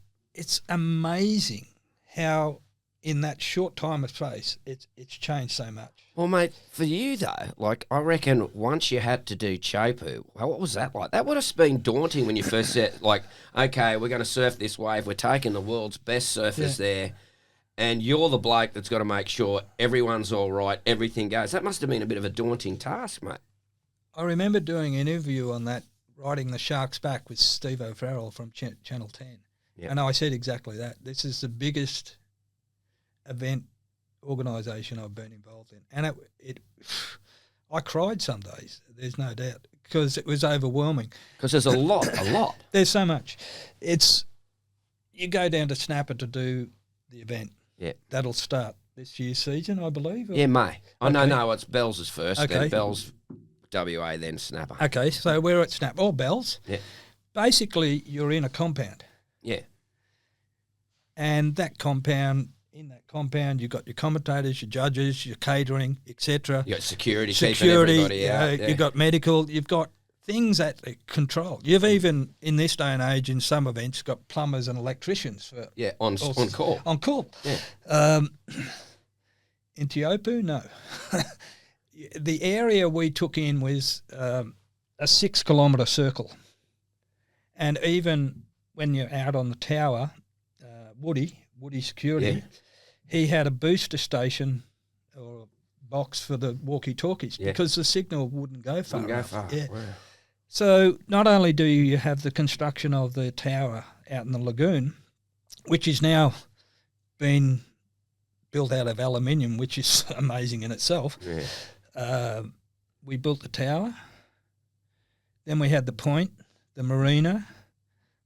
amazing how in that short time of space it's changed so much. Well, mate, for you though, like I reckon once you had to do Chopu, well, what was that like? That would have been daunting when you first said, like, okay, we're going to surf this wave. We're taking the world's best surfers there, and you're the bloke that's got to make sure everyone's all right, everything goes. That must have been a bit of a daunting task, mate. I remember doing an interview on that, riding the Sharks back with Steve O'Farrell from Channel 10, and I said exactly that. This is the biggest event organisation I've been involved in, and I cried some days. There's no doubt, because it was overwhelming. Because there's a lot. There's so much. You go down to Snapper to do the event. Yeah, that'll start this year's season, I believe. Yeah, May. No, it's Bells' first. Okay, then Bells, WA, then Snapper. Okay, so we're at Snapper or Bells. Yeah. Basically, you're in a compound. Yeah. And that compound. In that compound, you've got your commentators, your judges, your catering, etc. You got security, keeping everybody out. You've got medical. You've got things that are controlled. You've even, in this day and age, in some events, got plumbers and electricians. On call. On call. Yeah. In Teopu, no. The area we took in was a 6-kilometre circle. And even when you're out on the tower, Woody Security, he had a booster station or a box for the walkie-talkies because the signal wouldn't go far. Yeah. Wow. So not only do you have the construction of the tower out in the lagoon, which is now been built out of aluminium, which is amazing in itself. Yeah. We built the tower. Then we had the point, the marina,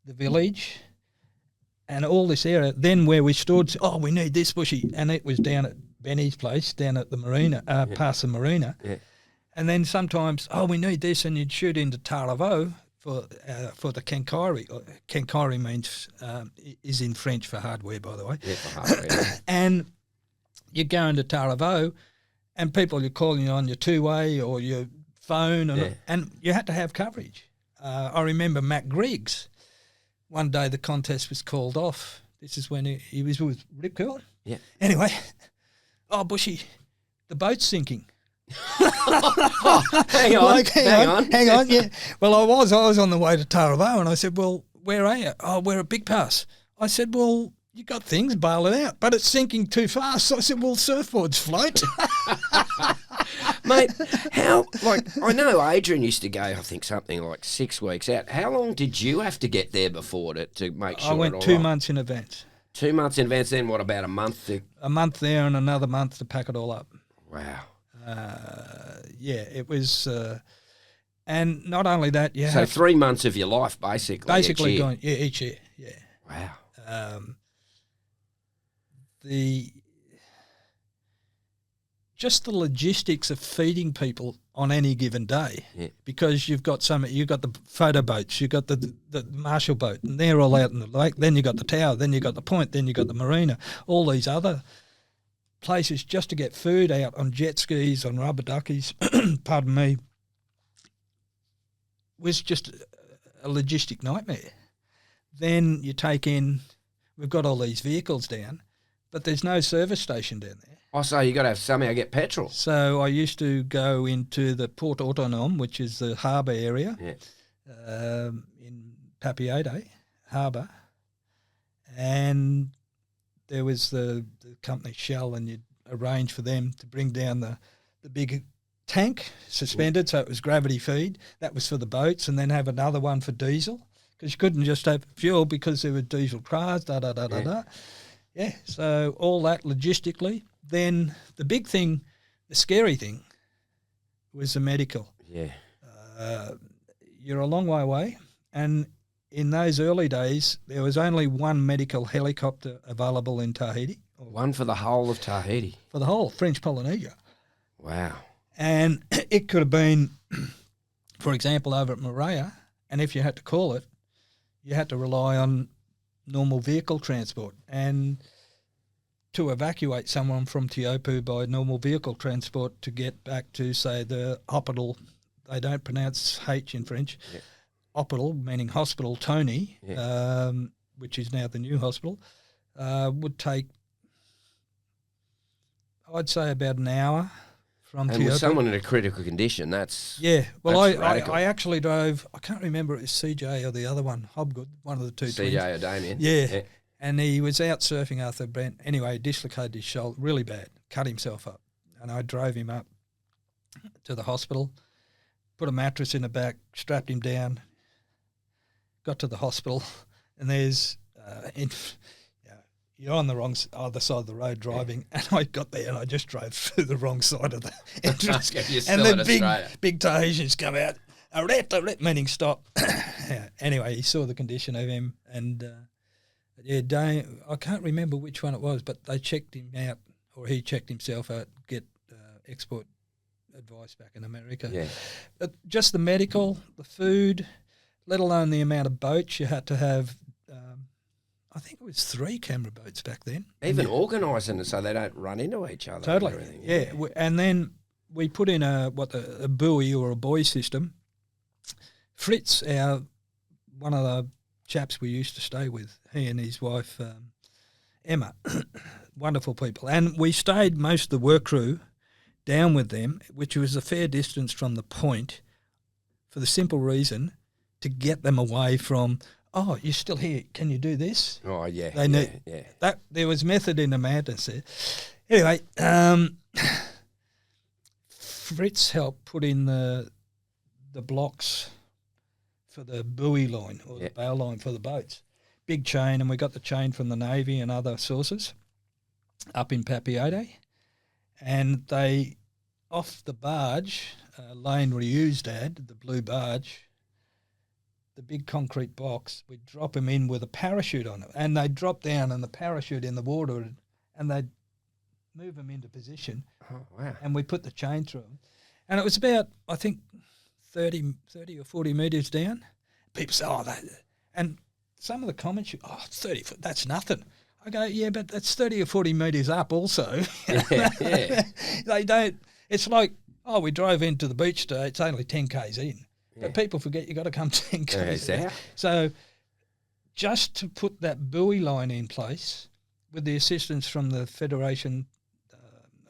the village, and all this area. Then where we stood, we need this, Bushy. And it was down at Benny's place, down at the marina, past the marina. Yeah. And then sometimes, we need this, and you'd shoot into Taravo for the Kenkairi. Kenkairi means is in French for hardware, by the way. Yeah, for hardware. And you go into Taravo, and people are calling you on your two-way or your phone, and you had to have coverage. I remember Matt Griggs. One day the contest was called off. This is when he was with Rip Curl. Yeah. Anyway, Bushy, the boat's sinking. Hang on. Yeah. Well, I was on the way to Taravo, and I said, well, where are you? Oh, we're at Big Pass. I said, well, you got things, bail it out. But it's sinking too fast. So I said, well, surfboards float. Mate, I know Adrian used to go, I think, something like 6 weeks out. How long did you have to get there before to make sure? I went 2 months in advance. 2 months in advance, then what, about a month? A month there and another month to pack it all up. Wow. It was, and not only that, you have 3 months of your life, basically. Basically, each year, yeah. Wow. Just the logistics of feeding people on any given day, because you've got the photo boats, you've got the Marshall boat, and they're all out in the lake. Then you got the tower, then you got the point, then you got the marina, all these other places just to get food out on jet skis, on rubber duckies, pardon me, was just a logistic nightmare. Then you take in, we've got all these vehicles down, but there's no service station down there. Oh, so you got to somehow get petrol. So I used to go into the Port Autonome, which is the harbour area, in Papeete Harbour, and there was the company Shell, and you'd arrange for them to bring down the big tank suspended, so it was gravity feed. That was for the boats, and then have another one for diesel, because you couldn't just have fuel because there were diesel cars, Yeah, so all that logistically. Then the big thing, the scary thing, was the medical. Yeah. You're a long way away, and in those early days, there was only one medical helicopter available in Tahiti. One for the whole of Tahiti? For the whole, French Polynesia. Wow. And it could have been, for example, over at Moorea, and if you had to call it, you had to rely on normal vehicle transport. And to evacuate someone from Teopu by normal vehicle transport to get back to, say, the hospital, they don't pronounce H in French, hospital, meaning hospital Tony, which is now the new hospital, would take, I'd say, about an hour from Teopu. And with someone in a critical condition, that's Well, that's I actually drove, I can't remember if it was CJ or the other one, Hobgood, one of the two twins. CJ or Damien. Yeah. And he was out surfing after Brent. Anyway, he dislocated his shoulder really bad, cut himself up. And I drove him up to the hospital, put a mattress in the back, strapped him down, got to the hospital, and there's you're on the wrong other side of the road driving, and I got there and I just drove through the wrong side of the entrance. And the big Tahitians come out, arrête, meaning stop. Anyway, he saw the condition of him, and I can't remember which one it was, but they checked him out, or he checked himself out, get export advice back in America. Yeah. But just the medical, the food, let alone the amount of boats you had to have. I think it was 3 camera boats back then. Even organising it so they don't run into each other. Totally. And everything. Yeah. And then we put in a buoy or a buoy system. Fritz, one of the chaps we used to stay with, he and his wife Emma, wonderful people. And we stayed, most of the work crew, down with them, which was a fair distance from the point, for the simple reason to get them away from, oh, you're still here, can you do this? Oh, yeah. They knew that there was method in the madness there. Anyway, Fritz helped put in the blocks for the buoy line or the bow line for the boats. Big chain, and we got the chain from the Navy and other sources up in Papeete. And they, off the barge, Lane Ryu's dad, the blue barge, the big concrete box, we'd drop him in with a parachute on it. And they'd drop down and the parachute in the water, and they'd move him into position. Oh, wow. And we put the chain through him. And it was about, I think, 30 or 40 metres down. people say, and some of the comments, 30 foot, that's nothing. I go, yeah, but that's 30 or 40 metres up also. Yeah. They don't, it's like, we drove into the beach today, it's only 10 k's in. Yeah. But people forget you got to come 10 k's Yeah, out. So just to put that buoy line in place with the assistance from the Federation,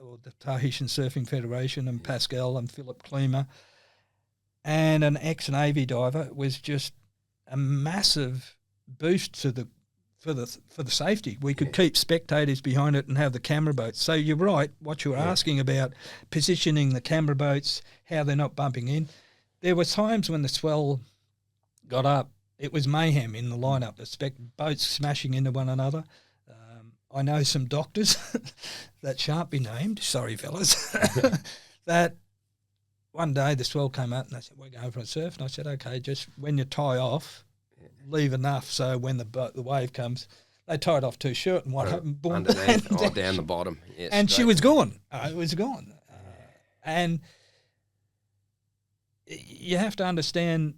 or the Tahitian Surfing Federation, and Pascal and Philip Klima, and an ex-Navy diver, was just a massive boost to for the safety. We could keep spectators behind it and have the camera boats. So you're right, what you were asking about positioning the camera boats, how they're not bumping in. There were times when the swell got up, it was mayhem in the lineup, boats smashing into one another. I know some doctors that shan't be named, sorry fellas, that one day the swell came up and they said, we're going for a surf. And I said, okay, just when you tie off, leave enough so when the wave comes, they tied off too short and what happened? Boom, underneath, down the bottom. Yes, and she was gone. It was gone. And you have to understand,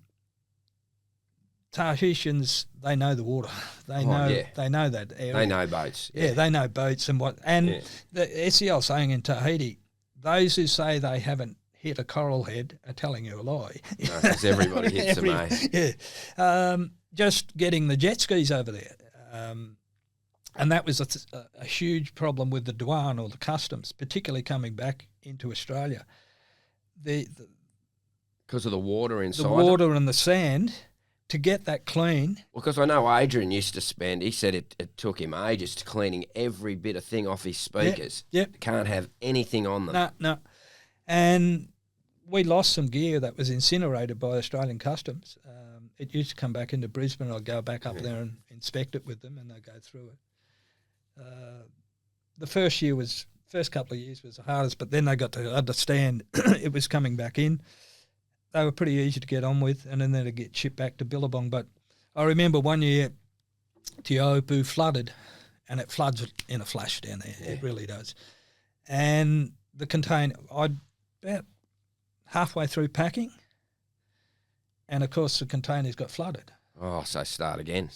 Tahitians, they know the water. They know that area. They know boats. Yeah, they know boats and what. And the SEL saying in Tahiti, those who say they haven't hit a coral head are telling you a lie. Because everybody hits them, eh? Yeah. Just getting the jet skis over there. And that was a huge problem with the douane or the customs, particularly coming back into Australia. Because of the water inside. The water and the sand, to get that clean. Well, because I know Adrian used to spend, he said it took him ages to cleaning every bit of thing off his speakers. Yep. Can't have anything on them. No. And we lost some gear that was incinerated by Australian Customs. It used to come back into Brisbane. I'd go back up there and inspect it with them, and they'd go through it. The first couple of years was the hardest, but then they got to understand it was coming back in. They were pretty easy to get on with, and then they'd get shipped back to Billabong. But I remember one year, Te Aupu flooded, and it floods in a flash down there. Yeah. It really does. And the container, I'd about halfway through packing, and of course the container's got flooded. Oh, so start again.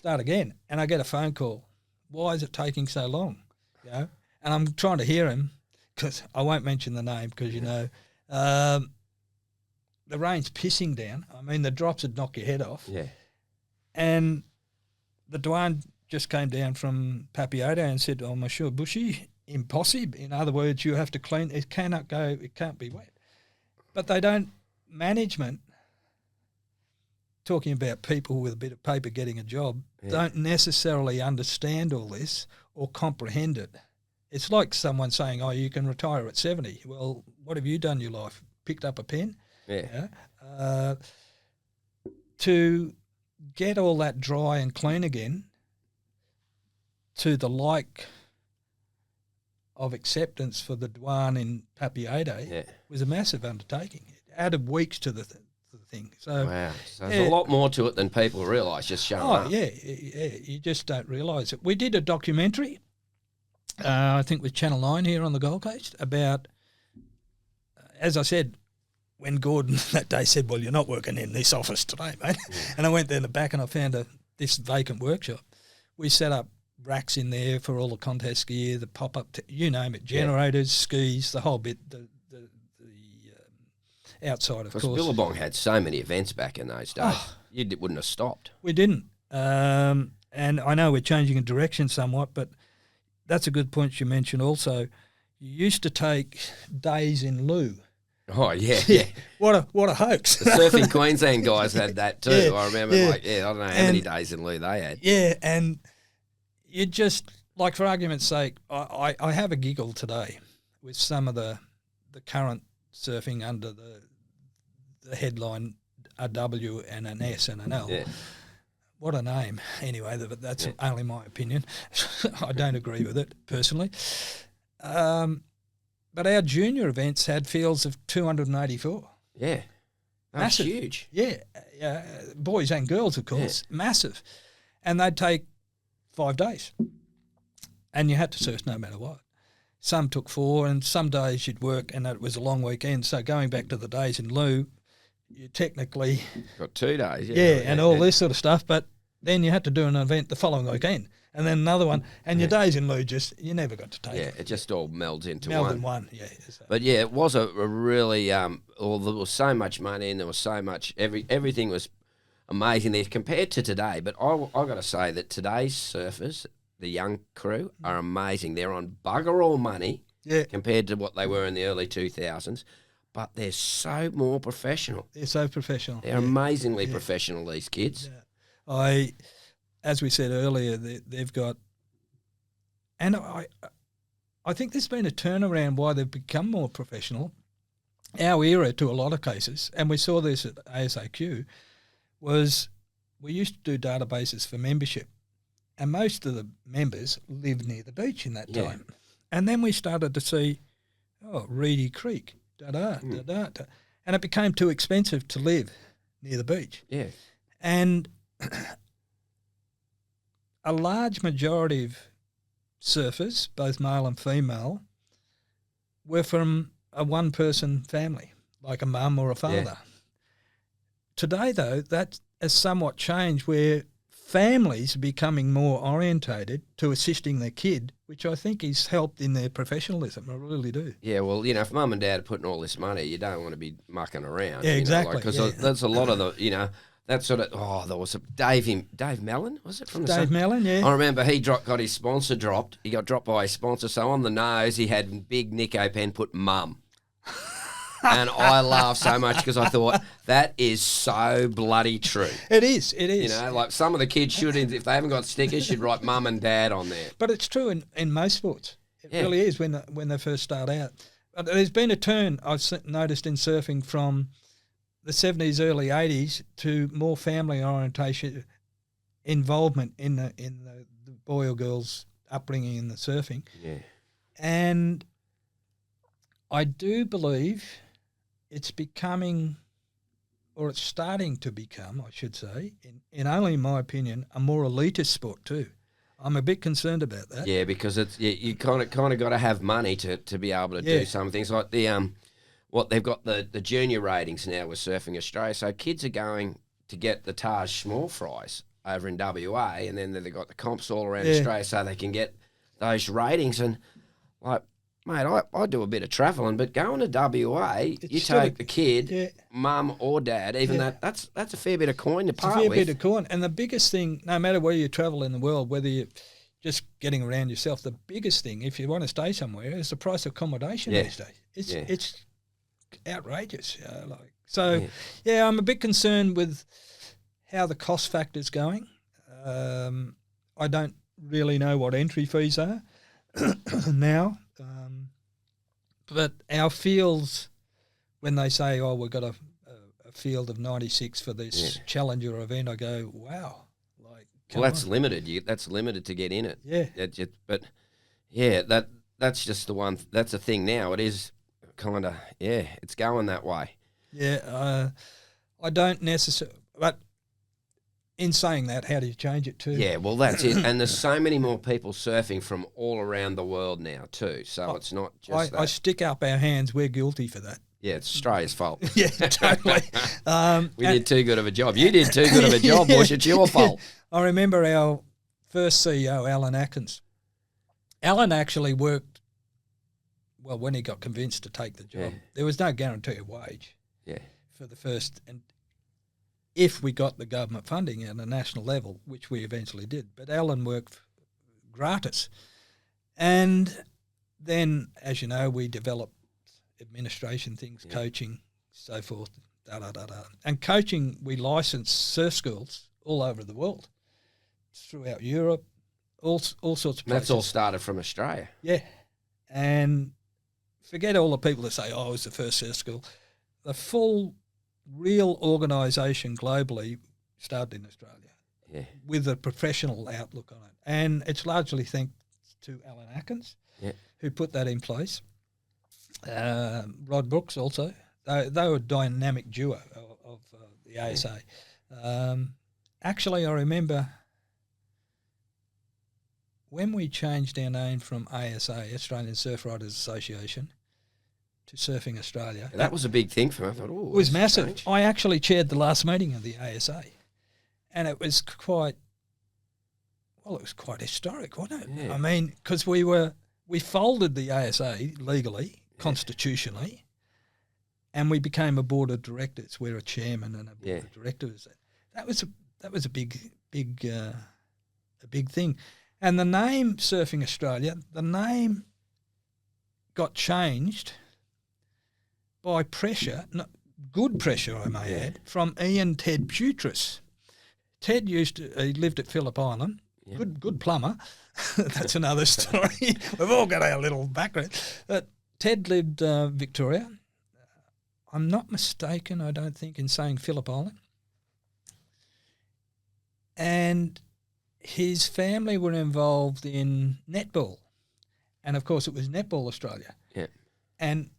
And I get a phone call. Why is it taking so long? You know, and I'm trying to hear him, because I won't mention the name, because the rain's pissing down. I mean, the drops would knock your head off. Yeah. And the douane just came down from Papiato and said, Monsieur Bushy, impossible. In other words, you have to clean. It cannot go. It can't be wet. But they don't. Management, talking about people with a bit of paper getting a job, don't necessarily understand all this or comprehend it. It's like someone saying, you can retire at 70. Well, what have you done in your life? Picked up a pen? Yeah. To get all that dry and clean again to the like of acceptance for the douane in Papiato was a massive undertaking. It added weeks to the thing. So, wow. So there's a lot more to it than people realise, just showing up. Yeah, you just don't realise it. We did a documentary, I think with Channel 9 here on the Gold Coast, about, as I said, when Gordon that day said, well, you're not working in this office today, mate. Yeah. And I went there in the back and I found this vacant workshop. We set up racks in there for all the contest gear, the pop-up, you name it, generators, skis, the whole bit, the outside, of course. Because Billabong had so many events back in those days. You wouldn't have stopped. We didn't. And I know we're changing a direction somewhat, but that's a good point you mentioned also. You used to take days in lieu. Oh, yeah. What a hoax. The Surfing Queensland guys had that too. I remember, I don't know how many days in lieu they had. Yeah, and you just, like for argument's sake, I have a giggle today with some of the current surfing under the headline a W and an S and an L. Yeah. What a name. Anyway, that's only my opinion. I don't agree with it personally. But our junior events had fields of 284. Yeah. That's huge. Yeah. Boys and girls, of course. Yeah. Massive. And they'd take 5 days. And you had to surf no matter what. Some took 4, and some days you'd work and it was a long weekend. So going back to the days in lieu, you technically Got 2 days. and all this sort of stuff. But then you had to do an event the following weekend, and then another one, and your days in lieu you never got to take. Yeah, it just all melds into in one. one. Yeah. So. But yeah, it was a really there was so much money and there was so much everything was amazing there compared to today. But I got to say that today's surfers, the young crew, are amazing. They're on bugger all money compared to what they were in the early 2000s. But they're so more professional. They're so professional. They're amazingly professional, these kids. Yeah. As we said earlier, they've got, and I think there's been a turnaround why they've become more professional. Our era, to a lot of cases, and we saw this at ASAQ, was we used to do databases for membership, and most of the members lived near the beach in that time. And then we started to see, Reedy Creek, and it became too expensive to live near the beach. Yeah. And a large majority of surfers, both male and female, were from a one-person family, like a mum or a father. Yeah. Today, though, that has somewhat changed where families are becoming more orientated to assisting their kid, which I think has helped in their professionalism. I really do. Yeah, well, if mum and dad are putting all this money, you don't want to be mucking around. Yeah, exactly. Because that's a lot of the, that sort of, there was a Dave Mellon, was it? From the Dave Mellon, yeah. I remember he got his sponsor dropped. He got dropped by his sponsor. So on the nose, he had big Nico pen put mum. And I laughed so much because I thought, that is so bloody true. It is. Like some of the kids should, if they haven't got stickers, should write mum and dad on there. But it's true in most sports. It really is when they first start out. But there's been a turn I've noticed in surfing from the 70s, early 80s to more family orientation, involvement in the boy or girl's upbringing in the surfing. Yeah. And I do believe it's becoming, or it's starting to become, I should say, in only my opinion, a more elitist sport too. I'm a bit concerned about that. Yeah, because it's you kind of got to have money to be able to do some things like the they've got the junior ratings now with Surfing Australia. So kids are going to get the Taj small fries over in WA, and then they've got the comps all around Australia, so they can get those ratings. And like, mate, I do a bit of travelling, but going to WA, you take the kid, mum or dad, even that's a fair bit of coin to part with. It's a fair bit of coin. And the biggest thing, no matter where you travel in the world, whether you're just getting around yourself, the biggest thing, if you want to stay somewhere, is the price of accommodation these days. It's outrageous. I'm a bit concerned with how the cost factor's going. I don't really know what entry fees are now. But our fields, when they say, we've got a field of 96 for this Challenger event, I go, wow. That's limited. That's limited to get in it. Yeah. That's just the one. That's the thing now. It is kind of, it's going that way. Yeah, I don't necessarily, but in saying that, how do you change it too? Yeah, well, that's it. And there's so many more people surfing from all around the world now too. So it's not just I stick up our hands. We're guilty for that. Yeah, it's Australia's fault. Yeah, totally. We did too good of a job. You did too good of a job, Bush. It's your fault. I remember our first CEO, Alan Atkins. Alan actually worked, when he got convinced to take the job, there was no guarantee of wage for the first, and if we got the government funding at a national level, which we eventually did. But Alan worked gratis. And then, as you know, we developed administration things, coaching, so forth, And coaching, we licensed surf schools all over the world, throughout Europe, all sorts of places. That's all started from Australia. Yeah. And forget all the people that say, it was the first surf school. The full real organisation globally started in Australia with a professional outlook on it. And it's largely thanks to Alan Atkins, who put that in place. Rod Brooks also. They were a dynamic duo of the ASA. Actually, I remember when we changed our name from ASA, Australian Surf Riders Association, to Surfing Australia. That was a big thing for me. I thought, it was massive. Strange. I actually chaired the last meeting of the ASA, and it was quite historic, wasn't it? Yeah. I mean, because we folded the ASA legally, constitutionally, and we became a board of directors. We're a chairman and a board of directors. That was a big thing. And the name Surfing Australia, the name got changed by pressure, good pressure I may add, from Ian Ted Putris. Ted he lived at Phillip Island, good plumber. That's another story. We've all got our little background. But Ted lived Victoria. I'm not mistaken, I don't think, in saying Phillip Island. And his family were involved in netball. And, of course, it was Netball Australia. Yeah. And,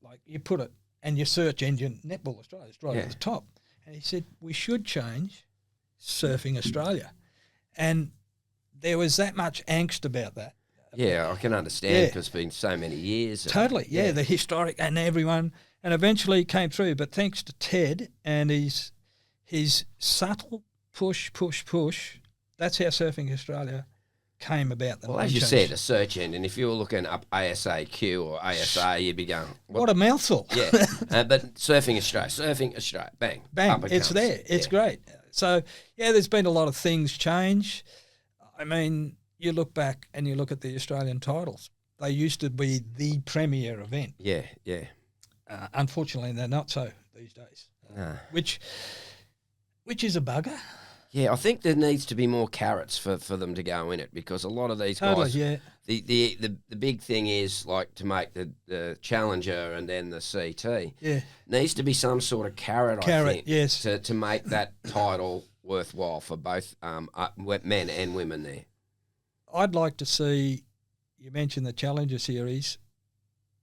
like, you put it, and your search engine, Netball Australia, is right at the top. And he said, we should change Surfing Australia. And there was that much angst about that. Yeah, I can understand because it's been so many years. Totally, the historic and everyone, and eventually came through. But thanks to Ted and his subtle push, that's how Surfing Australia came about. Well, as you said, a search engine, if you were looking up ASAQ or ASA, you'd be going, what a mouthful. Yeah, but Surfing Australia, bang. Bang, it's there. It's great. So, there's been a lot of things change. I mean, you look back and you look at the Australian titles. They used to be the premier event. Yeah. Unfortunately, they're not so these days, which is a bugger. Yeah, I think there needs to be more carrots for them to go in it because a lot of these guys, the big thing is like to make the Challenger and then the CT. Yeah. Needs to be some sort of carrot, I think, yes. to make that title worthwhile for both men and women there. I'd like to see, you mentioned the Challenger Series,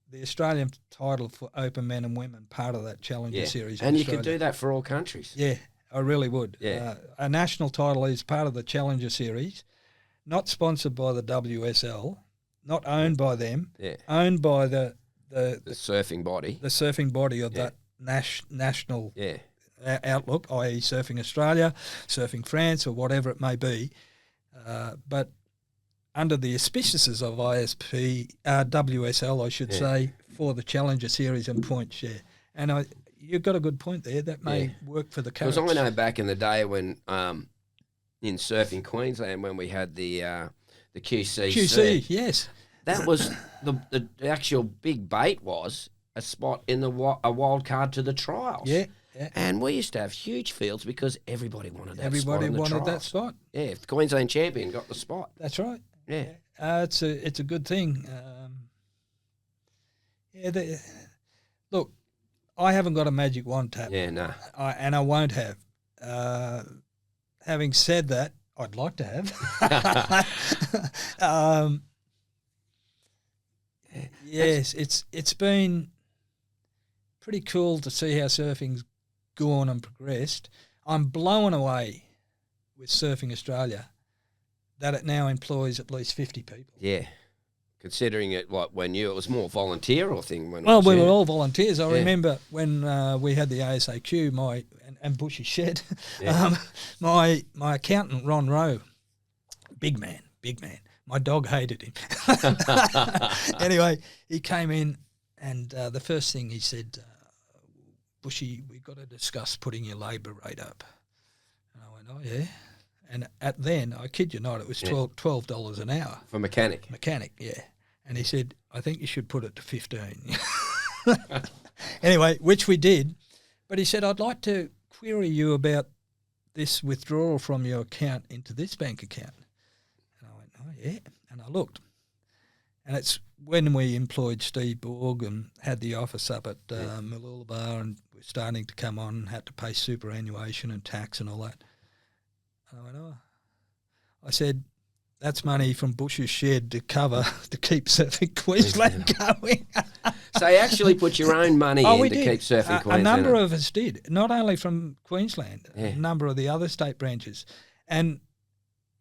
the Australian title for open men and women, part of that Challenger Series. And you could do that for all countries. Yeah, I really would. Yeah. A national title is part of the Challenger Series, not sponsored by the WSL, not owned by them, owned by the surfing body. The surfing body of that national outlook, i.e. Surfing Australia, Surfing France, or whatever it may be. But under the auspices of WSL, I should say, for the Challenger Series and point share. And you've got a good point there. That may work for the Carrots. Because I know back in the day when in Surfing Queensland when we had the QCC. QC, yes. That was the actual big bait was a spot in a wild card to the trials. Yeah. And we used to have huge fields because everybody wanted that spot. Everybody in the wanted trials. that spot. Yeah, if the Queensland champion got the spot. That's right. Yeah. It's a good thing. Look, I haven't got a magic wand, Tap. Yeah, no. And I won't have. Having said that, I'd like to have. Yes, it's been pretty cool to see how surfing's gone and progressed. I'm blown away with Surfing Australia that it now employs at least 50 people. Yeah. Considering it, when it was more volunteer or thing? We were all volunteers. I remember when we had the ASAQ, and Bushy shed, my accountant, Ron Rowe, big man. My dog hated him. Anyway, he came in and the first thing he said, Bushy, we've got to discuss putting your labour rate up. And I went, oh, yeah. And then, I kid you not, it was $12 an hour. For mechanic? Mechanic, yeah. And he said, I think you should put it to 15. Anyway, which we did. But he said, I'd like to query you about this withdrawal from your account into this bank account. And I went, oh, yeah. And I looked. And it's when we employed Steve Borg and had the office up at Mooloolaba and we're starting to come on and had to pay superannuation and tax and all that. And I went, oh. I said, that's money from Bush's shed to keep Surfing Queensland going. So you actually put your own money in to keep Surfing Queensland? A number of us did, not only from Queensland, a number of the other state branches. And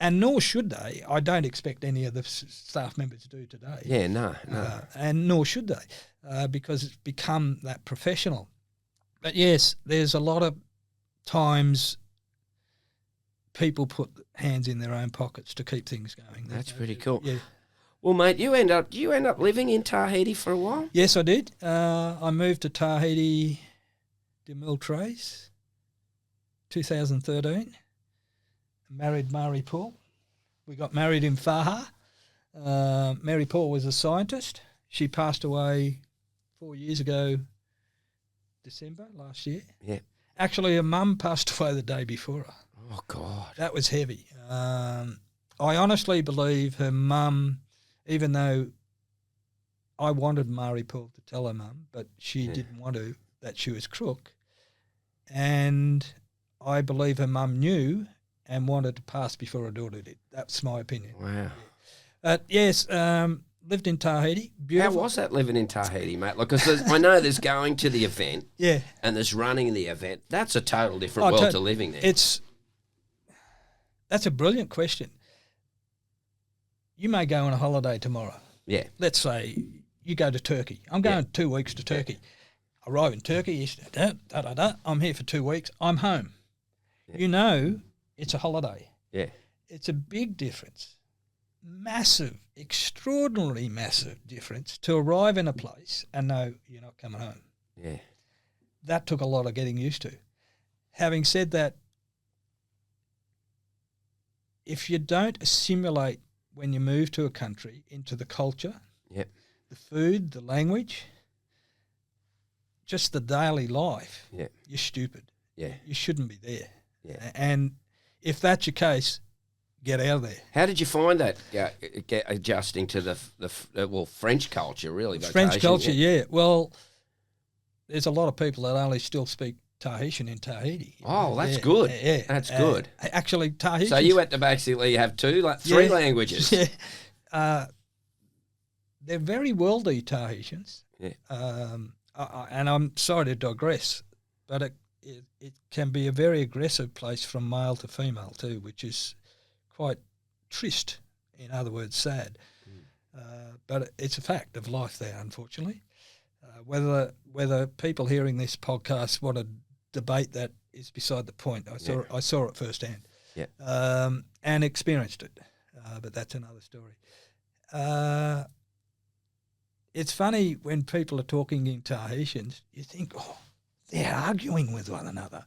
and nor should they. I don't expect any of the staff members to do today. Yeah, no. And nor should they, because it's become that professional. But yes, there's a lot of times people put hands in their own pockets to keep things going. That's pretty cool. Yeah. Well, mate, you end up living in Tahiti for a while? Yes, I did. I moved to Tahiti, de Mille Trace, 2013. Married Mary Paul. We got married in Faha. Mary Paul was a scientist. She passed away 4 years ago, December last year. Yeah. Actually, her mum passed away the day before her. Oh, God. That was heavy. I honestly believe her mum, even though I wanted Mary Paul to tell her mum, but she didn't want to, that she was crook. And I believe her mum knew and wanted to pass before her daughter did. That's my opinion. Wow. But yes, lived in Tahiti. Beautiful. How was that living in Tahiti, mate? Like, 'cause I know there's going to the event, Yeah. and there's running the event. That's a total different world to living there. That's a brilliant question. You may go on a holiday tomorrow. Yeah. Let's say you go to Turkey. I'm going 2 weeks to Turkey. Arrive in Turkey, I'm here for 2 weeks. I'm home. Yeah. You know it's a holiday. Yeah. It's a big difference. Massive, extraordinarily massive difference to arrive in a place and know you're not coming home. Yeah. That took a lot of getting used to. Having said that, if you don't assimilate when you move to a country into the culture, the food, the language, just the daily life, you're stupid. Yeah. You shouldn't be there. Yeah. And if that's your case, get out of there. How did you find that adjusting to the French culture, really? French culture, yeah. Well, there's a lot of people that only still speak Tahitian in Tahiti. Oh, that's good. Yeah. That's good. Actually, Tahitian. So you had to basically have three languages. Yeah. They're very worldly, Tahitians. Yeah. And I'm sorry to digress, but it can be a very aggressive place from male to female too, which is quite triste, in other words, sad. But it's a fact of life there, unfortunately. Whether people hearing this podcast want to debate that is beside the point. I saw it firsthand, and experienced it. But that's another story. It's funny when people are talking in Tahitians, you think, oh, they're arguing with one another.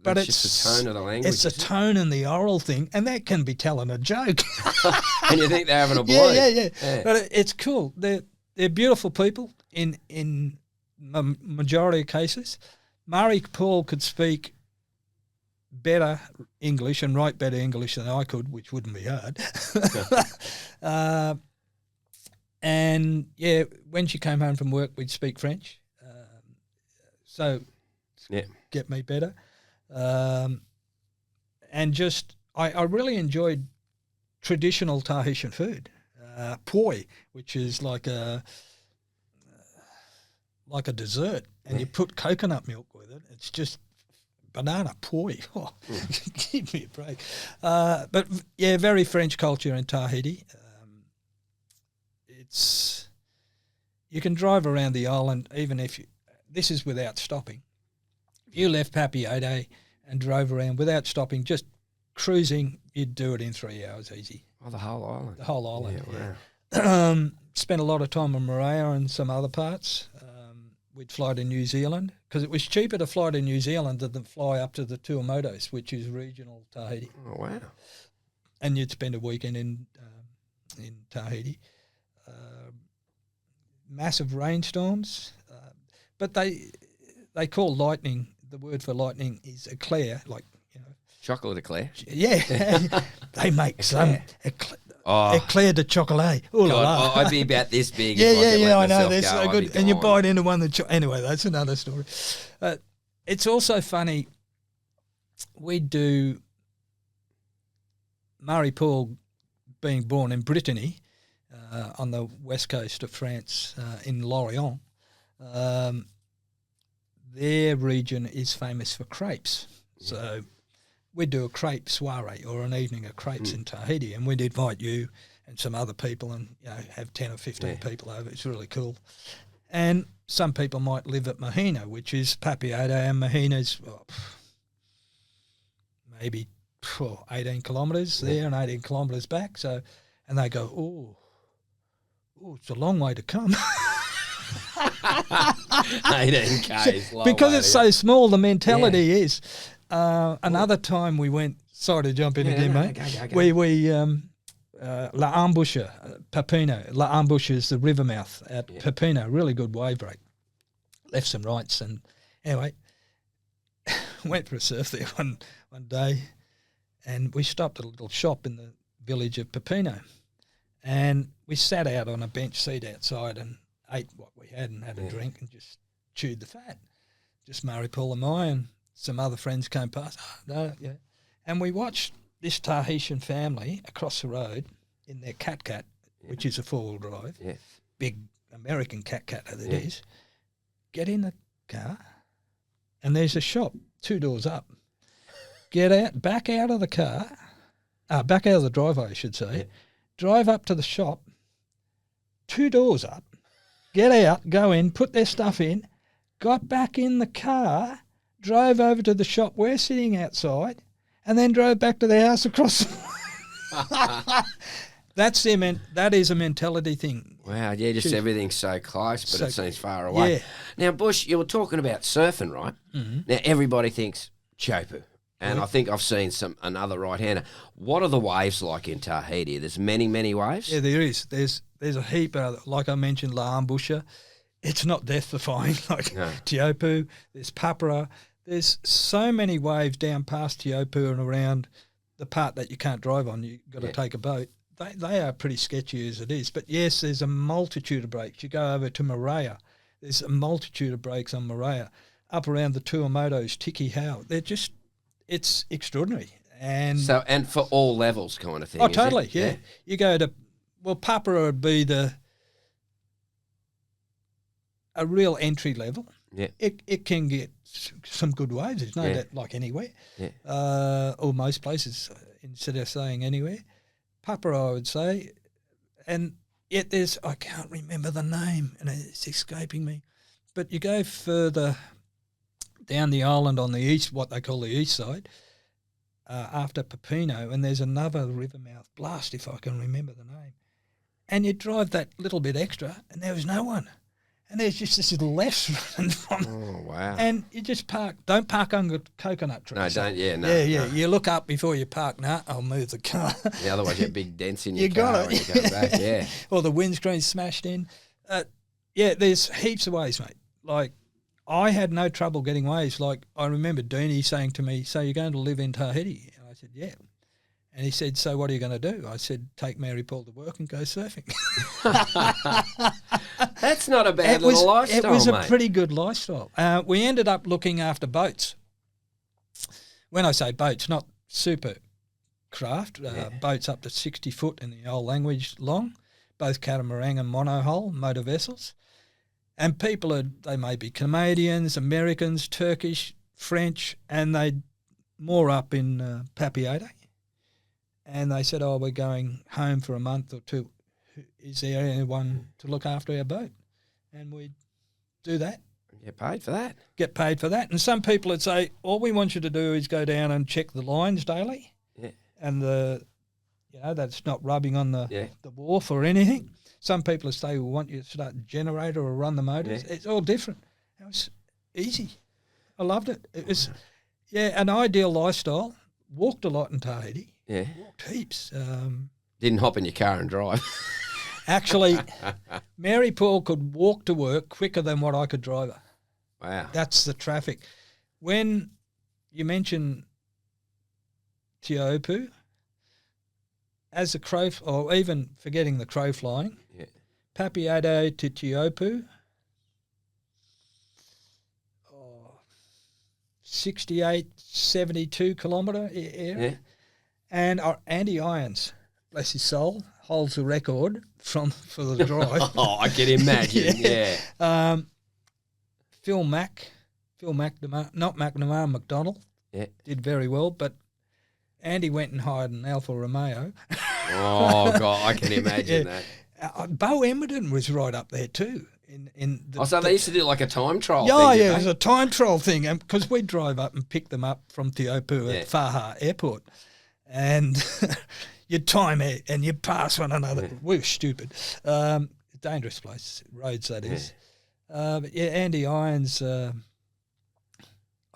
But it's just the tone of the language. It's the tone and the oral thing, and that can be telling a joke. And you think they're having a blow. Yeah. But it's cool. They're beautiful people in majority of cases. Murray Paul could speak better English and write better English than I could, which wouldn't be hard. And, when she came home from work, we'd speak French. Get me better. And just, I really enjoyed traditional Tahitian food. Poi, which is like a dessert, and you put coconut milk with it. It's just banana poi. Oh, give me a break. But very French culture in Tahiti. You can drive around the island even if this is without stopping. If you left Papeete and drove around without stopping, just cruising, you'd do it in 3 hours easy. Oh, the whole island. The whole island, Wow. Spent a lot of time on Moorea and some other parts. We'd fly to New Zealand because it was cheaper to fly to New Zealand than fly up to the Tuamotus, which is regional Tahiti. Oh, wow. And you'd spend a weekend in Tahiti. Massive rainstorms, but they call lightning, the word for lightning is eclair, Chocolate eclair? Yeah. They make some eclair de chocolat. Ooh la la. I'd be about this big. I know. They're so good. And you bite into one anyway, that's another story. It's also funny, we do, Murray Paul being born in Brittany, on the west coast of France, in Lorient, their region is famous for crepes. So we'd do a crepe soiree or an evening of crepes in Tahiti, and we'd invite you and some other people and, have 10 or 15 people over. It's really cool. And some people might live at Mahina, which is Papeete, and Mahina's maybe 18 kilometres there and 18 kilometres back. So, and they go, oh, it's a long way to come. 18 Ks. Because it's so small, the mentality is. Another time we went, sorry to jump in again, mate. Go. We La Ambusha, Papino. La Ambusha is the river mouth at Papino, really good wave break. Lefts and rights. And anyway, went for a surf there one day, and we stopped at a little shop in the village of Papino. And we sat out on a bench seat outside and ate what we had and had a drink and just chewed the fat. Just Murray, Paul and I, and some other friends came past. And we watched this Tahitian family across the road in their cat, which is a four-wheel drive, big American cat that it is, get in the car, and there's a shop 2 doors up. Get out, back out of the car, back out of the driveway, I should say, drive up to the shop, 2 doors up, get out, go in, put their stuff in, got back in the car, drove over to the shop, we're sitting outside, and then drove back to their house across. That is a mentality thing. Wow, just everything's so close, but it seems far away. Yeah. Now, Bush, you were talking about surfing, right? Mm-hmm. Now, everybody thinks Chopu, and I think I've seen another right-hander. What are the waves like in Tahiti? There's many, many waves? Yeah, there is. There's a heap, like I mentioned, La Ambusha. It's not death-defying like Teopu. There's Papara. There's so many waves down past Teopu and around the part that you can't drive on. You've got to take a boat. They are pretty sketchy as it is. But, yes, there's a multitude of breaks. You go over to Moorea. There's a multitude of breaks on Moorea. Up around the Tuamotus, Tiki Hau. It's extraordinary. And for all levels kind of thing. Oh, totally, yeah. You go to, Papara would be a real entry level. Yeah. It can get some good waves. There's no doubt, like anywhere. Yeah. Or most places, instead of saying anywhere. Papara, I would say. And yet I can't remember the name, and it's escaping me. But you go further down the island on the east, what they call the east side, after Papino, and there's another river mouth, Blast, if I can remember the name. And you drive that little bit extra, and there was no one. And there's just this little left running from. Oh, wow. And you just park. Don't park under coconut trees. No, don't, no. Yeah. You look up before you park. I'll move the car. Yeah, otherwise you have big dents in your car got when you go back, Or the windscreen's smashed in. There's heaps of ways, mate. Like, I had no trouble getting waves. Like, I remember Deanie saying to me, so you're going to live in Tahiti? And I said, yeah. And he said, so what are you going to do? I said, take Mary Paul to work and go surfing. That's not a bad little lifestyle, It was mate. a pretty good lifestyle. We ended up looking after boats. When I say boats, not super craft, boats up to 60 foot in the old language long, both catamaran and monohull motor vessels. And they may be Canadians, Americans, Turkish, French, and they moor up in Papeete. And they said, we're going home for a month or two. Is there anyone to look after our boat? And we'd do that. Get paid for that. Get paid for that. And some people would say, all we want you to do is go down and check the lines daily. Yeah. And that's not rubbing on the wharf or anything. Some people would say, we want you to start the generator or run the motors. Yeah. It's all different. It was easy. I loved it. It was, an ideal lifestyle. Walked a lot in Tahiti. Yeah. Walked heaps. Didn't hop in your car and drive. Actually, Mary Paul could walk to work quicker than what I could drive her. Wow. That's the traffic. When you mention Teopu, as the crow, or even forgetting the crow flying, Papeete to Teopu, 68, 72 kilometre area. Yeah. And our Andy Irons, bless his soul, holds the record for the drive. I can imagine, yeah. Phil McNamara, not McNamara, McDonald, did very well. But Andy went and hired an Alfa Romeo. Oh, God, I can imagine that. Bo Emerton was right up there too. So they used to do like a time trial thing, Yeah, did it they? was a time trial thing, because we drove up and picked them up from Teopu at Faha Airport, and you'd time it and you'd pass one another. We were stupid. Dangerous place, roads that is. But yeah, Andy Irons, I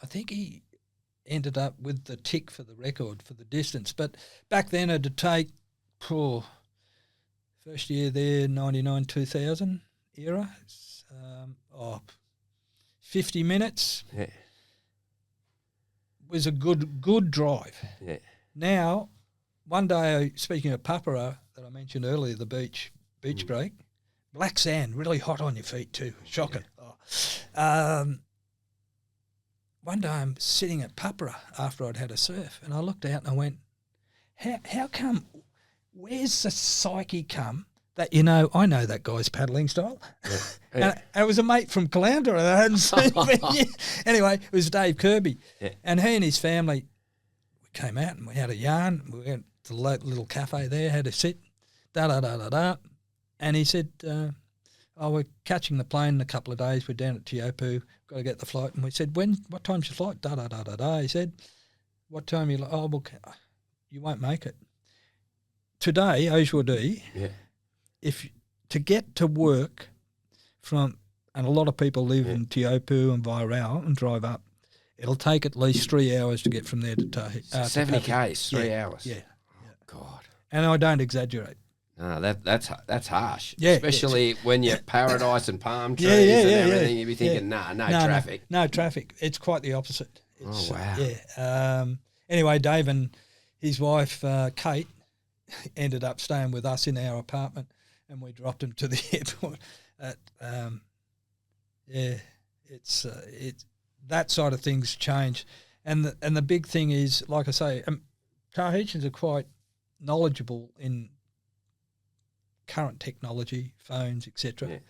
think he ended up with the tick for the record for the distance. But back then it would take, first year there, 99, 2000 era, 50 minutes was a good drive. Yeah. Now, one day, speaking of Papara that I mentioned earlier, the beach break, black sand, really hot on your feet too, shocking. One day I'm sitting at Papara after I'd had a surf, and I looked out and I went, how come, where's the psyche come that, I know that guy's paddling style. And it was a mate from Caloundra that I hadn't seen for years. Anyway, it was Dave Kirby. Yeah. And he and his family, we came out and we had a yarn. We went to the little cafe there, had a sit, da-da-da-da-da. And he said, we're catching the plane in a couple of days. We're down at Teopu, got to get the flight. And we said, what time's your flight? Da-da-da-da-da. He said, what time you you won't make it. Today, aujourd'hui, if to get to work from, and a lot of people live in Teopu and Vairau and drive up, it'll take at least 3 hours to get from there to Tahiti. 70 k's, 3 hours. Yeah. Oh, God. And I don't exaggerate. No, that's harsh. Yeah, especially when you're paradise and palm trees and everything. You'd be thinking, no traffic. No traffic. It's quite the opposite. Oh, wow. Yeah. Anyway, Dave and his wife, Kate, ended up staying with us in our apartment, and we dropped him to the airport. It's that side of things change, and the big thing is, like I say, Tahitians are quite knowledgeable in current technology, phones, etc.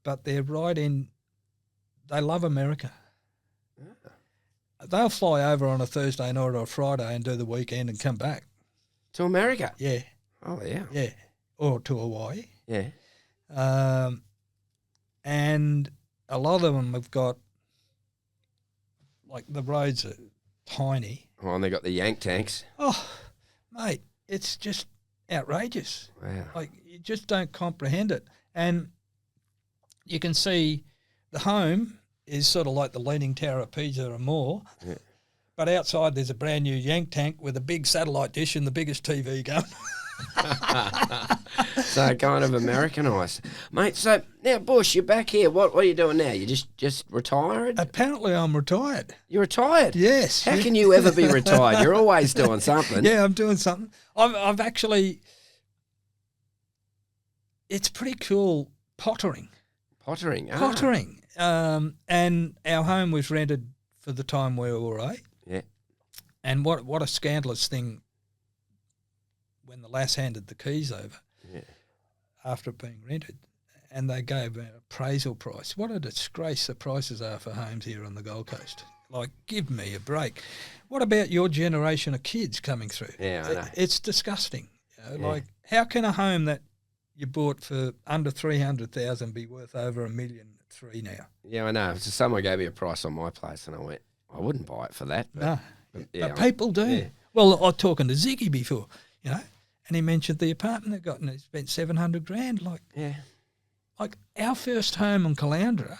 But they're right in. They love America. They'll fly over on a Thursday night or a Friday and do the weekend and come back to America. Yeah. Oh yeah. Yeah. Or to Hawaii. Yeah. And a lot of them have got, like, the roads are tiny. Oh, and they got the yank tanks. Oh, mate, it's just outrageous. Wow. Like, you just don't comprehend it. And you can see the home is sort of like the Leaning Tower of Pisa or more. Yeah. But outside there's a brand new yank tank with a big satellite dish and the biggest TV going. So kind of Americanised. Mate, so now, Bush, you're back here. What are you doing now? You just retired? Apparently I'm retired. You're retired? Yes. How can you ever be retired? You're always doing something. Yeah, I'm doing something. I've actually... It's pretty cool pottering. Pottering? Pottering. And our home was rented for the time we were away. Yeah. And what a scandalous thing when the lass handed the keys over after it being rented, and they gave an appraisal price. What a disgrace the prices are for homes here on the Gold Coast. Like, give me a break. What about your generation of kids coming through? Yeah, I know. It's disgusting. Like, how can a home that you bought for under 300,000 be worth over $1.3 million now? Yeah, I know. So someone gave me a price on my place, and I went, I wouldn't buy it for that. But, but people do. Yeah. Well, I was talking to Ziggy before, and he mentioned the apartment they got, and it spent $700,000. Like our first home on Caloundra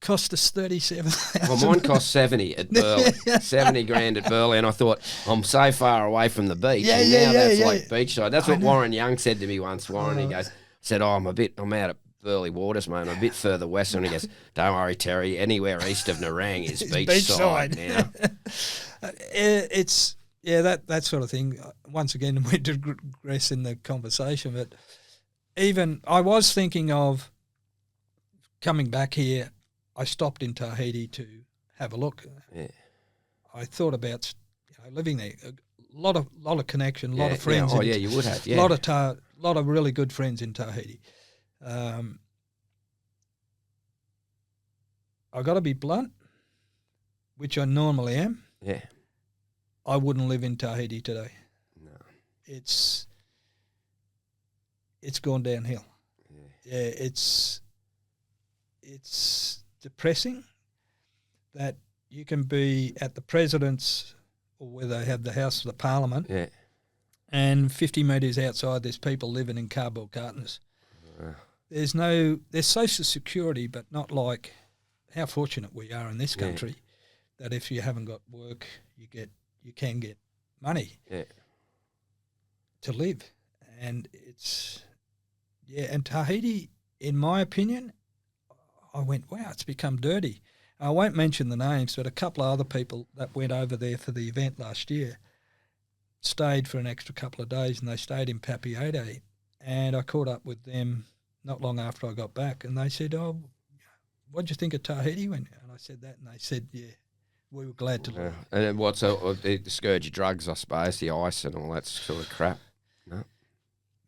cost us $37,000. Well, mine cost 70 at Burley, $70,000 at Burley, and I thought, I'm so far away from the beach, and now that's like beachside. That's what Warren Young said to me once. Warren, he goes, said, I'm out at Burley Waters, mate. I'm a bit further west, and he goes, don't worry, Terry, anywhere east of Nerang is beachside now. It's that sort of thing. Once again, we digress in the conversation, but even I was thinking of coming back here. I stopped in Tahiti to have a look. Yeah. I thought about living there. A lot of connection, a lot of friends. Yeah. Oh, yeah, you would have. Yeah. A lot of really good friends in Tahiti. I got to be blunt, which I normally am. Yeah. I wouldn't live in Tahiti today. No. It's gone downhill. Yeah, it's depressing that you can be at the President's, or where they have the House of the Parliament, and 50 metres outside there's people living in cardboard cartons. There's social security, but not like how fortunate we are in this country that if you haven't got work, you can get money to live. And and Tahiti, in my opinion, I went, wow, it's become dirty. I won't mention the names, but a couple of other people that went over there for the event last year stayed for an extra couple of days, and they stayed in Papeete. And I caught up with them not long after I got back, and they said, oh, what'd you think of Tahiti? And I said that, and they said, yeah, we were glad to leave. And then what's the scourge of drugs, I suppose, the ice and all that sort of crap? No.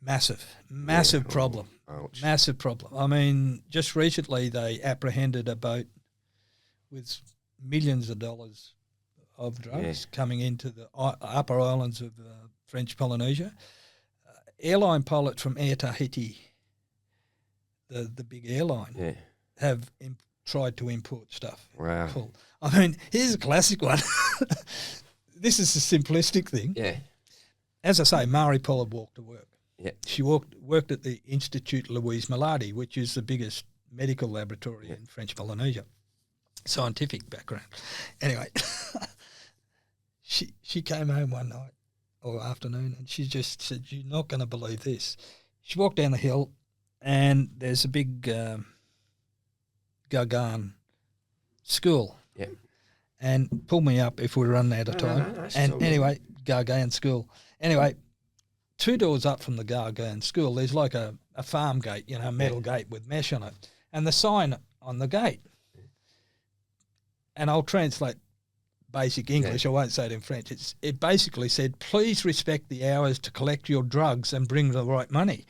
Massive problem. Ouch. Massive problem. I mean, just recently they apprehended a boat with millions of dollars of drugs coming into the upper islands of French Polynesia. Airline pilots from Air Tahiti, the big airline, have tried to import stuff. Wow. Cool. I mean, here's a classic one. This is a simplistic thing. Yeah. As I say, Marie Pollard walked to work. Yeah. She worked at the Institut Louise Maladi, which is the biggest medical laboratory in French Polynesia. Scientific background. Anyway, she came home one night or afternoon, and she just said, "You're not going to believe this." She walked down the hill, and there's a big Gauguin school. Yeah. And pull me up if we're running out of time. No, and anyway, Gauguin school. Anyway, 2 doors up from the Gauguin school, there's like a farm gate, a metal gate with mesh on it. And the sign on the gate, and I'll translate basic English, I won't say it in French, it basically said, please respect the hours to collect your drugs and bring the right money.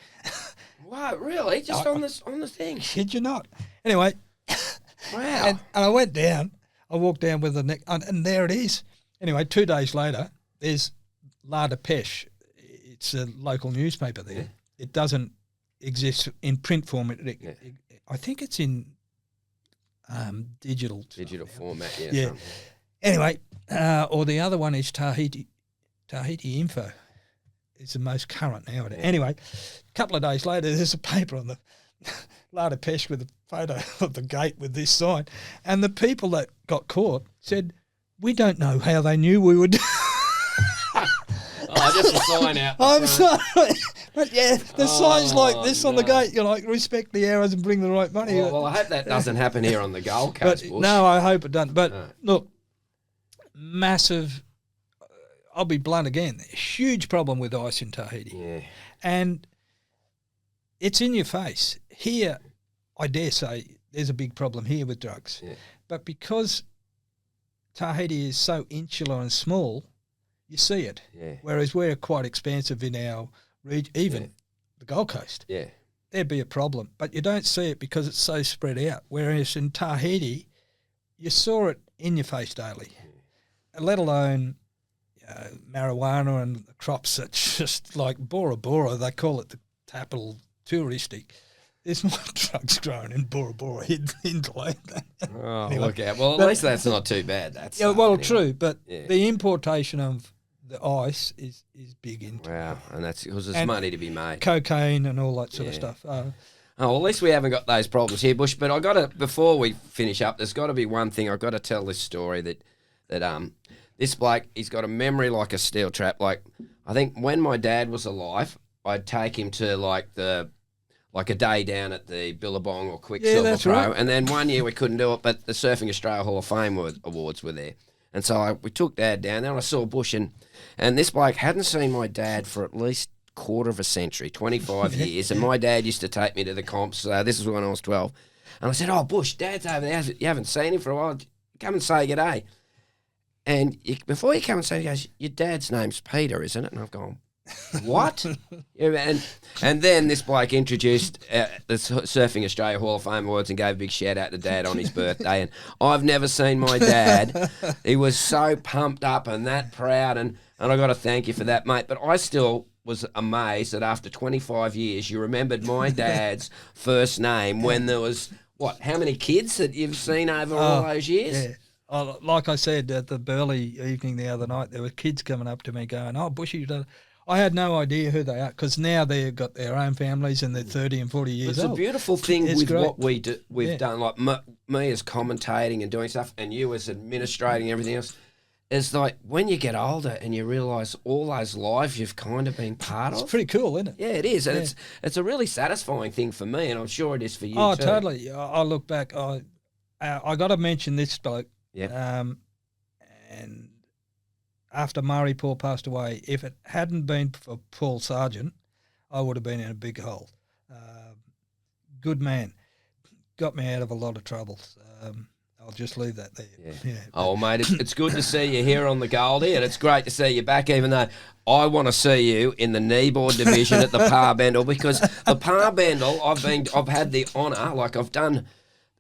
Wow, really? Just on the thing? Kid you not. Anyway. Wow. And I went down, I walked down with the neck, and there it is. Anyway, 2 days later, there's La Dépêche. It's a local newspaper there. Yeah. It doesn't exist in print form. I think it's in digital format. Yeah. Yeah. Anyway, or the other one is Tahiti Info. It's the most current nowadays. Yeah. Anyway, a couple of days later, there's a paper on the La Dépêche with a photo of the gate with this sign, and the people that got caught said, "We don't know how they knew we would." Just a sign out. I'm sorry. But the sign's like this on the gate. You're like, respect the hours and bring the right money. Well, I hope that doesn't happen here on the Gold Coast, Bush. No, I hope it doesn't. But look, massive, I'll be blunt again, huge problem with ice in Tahiti. Yeah. And it's in your face. Here, I dare say, there's a big problem here with drugs. Yeah. But because Tahiti is so insular and small, you see it. Yeah. Whereas we're quite expansive in our region, even the Gold Coast. Yeah. There'd be a problem. But you don't see it because it's so spread out. Whereas in Tahiti, you saw it in your face daily, let alone marijuana and the crops that's just like Bora Bora. They call it the capital touristic. There's more drugs grown in Bora Bora in Adelaide. Anyway, look out. Well, at least that's not too bad. That's true. But the importation of the ice is big into it. And that's because there's money to be made. Cocaine and all that sort of stuff. Well, at least we haven't got those problems here, Bush. But before we finish up, there's got to be one thing. I've got to tell this story that this bloke, he's got a memory like a steel trap. Like, I think when my dad was alive, I'd take him to like a day down at the Billabong or Quicksilver Pro. Right. And then one year we couldn't do it, but the Surfing Australia Hall of Fame awards were there. And so we took Dad down there, and I saw Bush, and this bloke hadn't seen my dad for at least quarter of a century, 25 years. And my dad used to take me to the comps. This was when I was 12. And I said, "Oh, Bush, Dad's over there. You haven't seen him for a while. Come and say g'day." And before you come and say, he goes, "Your dad's name's Peter, isn't it?" And I've gone, What? Yeah, and then this bloke introduced the Surfing Australia Hall of Fame Awards and gave a big shout out to Dad on his birthday. And I've never seen my dad. He was so pumped up and that proud. And I got to thank you for that, mate. But I still was amazed that after 25 years, you remembered my dad's first name when there was, how many kids that you've seen over all those years? Yeah. Oh, like I said at the Burley evening the other night, there were kids coming up to me going, "Oh, Bushy." I had no idea who they are because now they've got their own families and they're 30 and 40 years old. It's a beautiful thing with great. What we do, we've done, like me as commentating and doing stuff and you as administrating everything else. It's like when you get older and you realise all those lives you've kind of been part of. It's pretty cool, isn't it? Yeah, it is. And it's a really satisfying thing for me, and I'm sure it is for you too. Oh, totally. I look back, I got to mention this bloke. Yeah. And after Murray Paul passed away, if it hadn't been for Paul Sargent, I would have been in a big hole. Good man. Got me out of a lot of troubles. I'll just leave that there. Yeah. Oh, mate, it's good to see you here on the Goldie, and it's great to see you back, even though I want to see you in the kneeboard division at the Parbendal, because the Parbendal, I've had the honour, like I've done.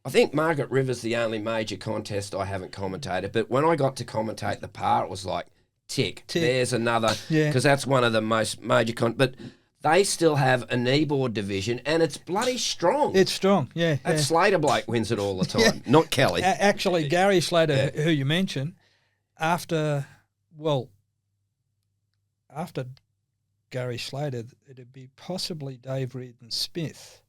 I think Margaret River's the only major contest I haven't commentated, but when I got to commentate the Par, it was like, tick. There's another, because that's one of the most major but they still have a kneeboard division, and it's bloody strong. It's strong, yeah. That Slater bloke wins it all the time, not Kelly. Actually, Gary Slater, who you mentioned, after Gary Slater, it'd be possibly Dave Reardon-Smith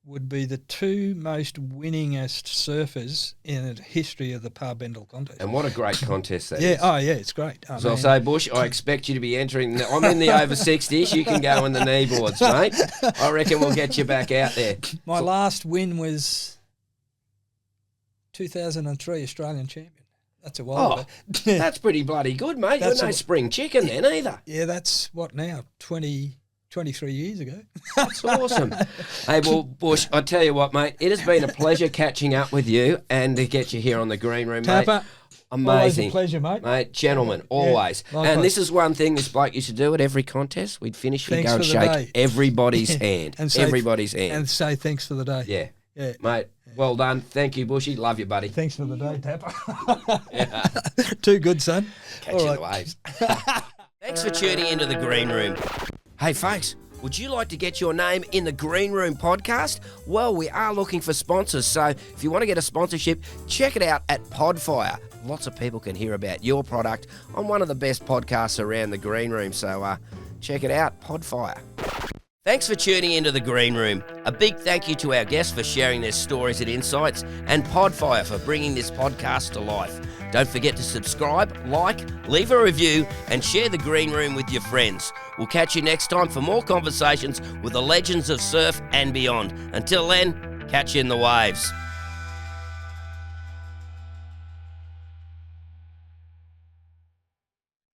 would be the two most winningest surfers in the history of the Parbendal contest. And what a great contest that is. Oh, yeah, it's great. So I'll say, Bush, I expect you to be entering. I'm in the over 60s. You can go in the kneeboards, mate. I reckon we'll get you back out there. My last win was 2003 Australian champion. That's a while ago. That's pretty bloody good, mate. You're no spring chicken then either. Yeah, that's what now, 23 years ago. That's awesome. Hey, well, Bush, I tell you what, mate, it has been a pleasure catching up with you and to get you here on the green room, Tappa, mate. Amazing. Always a pleasure, mate. Mate, gentlemen, always. And this is one thing this bloke used to do at every contest. We'd finish and go and shake everybody's hand. Everybody's hand. And say thanks for the day. Yeah. Mate, well done. Thank you, Bushy. Love you, buddy. Thanks for the day, Tappa. Too good, son. Catch you in the waves. Thanks for tuning into the green room. Hey, folks, would you like to get your name in the Green Room podcast? Well, we are looking for sponsors, so if you want to get a sponsorship, check it out at Podfire. Lots of people can hear about your product on one of the best podcasts around the Green Room, so check it out, Podfire. Thanks for tuning into the Green Room. A big thank you to our guests for sharing their stories and insights, and Podfire for bringing this podcast to life. Don't forget to subscribe, like, leave a review, and share the Green Room with your friends. We'll catch you next time for more conversations with the legends of surf and beyond. Until then, catch you in the waves.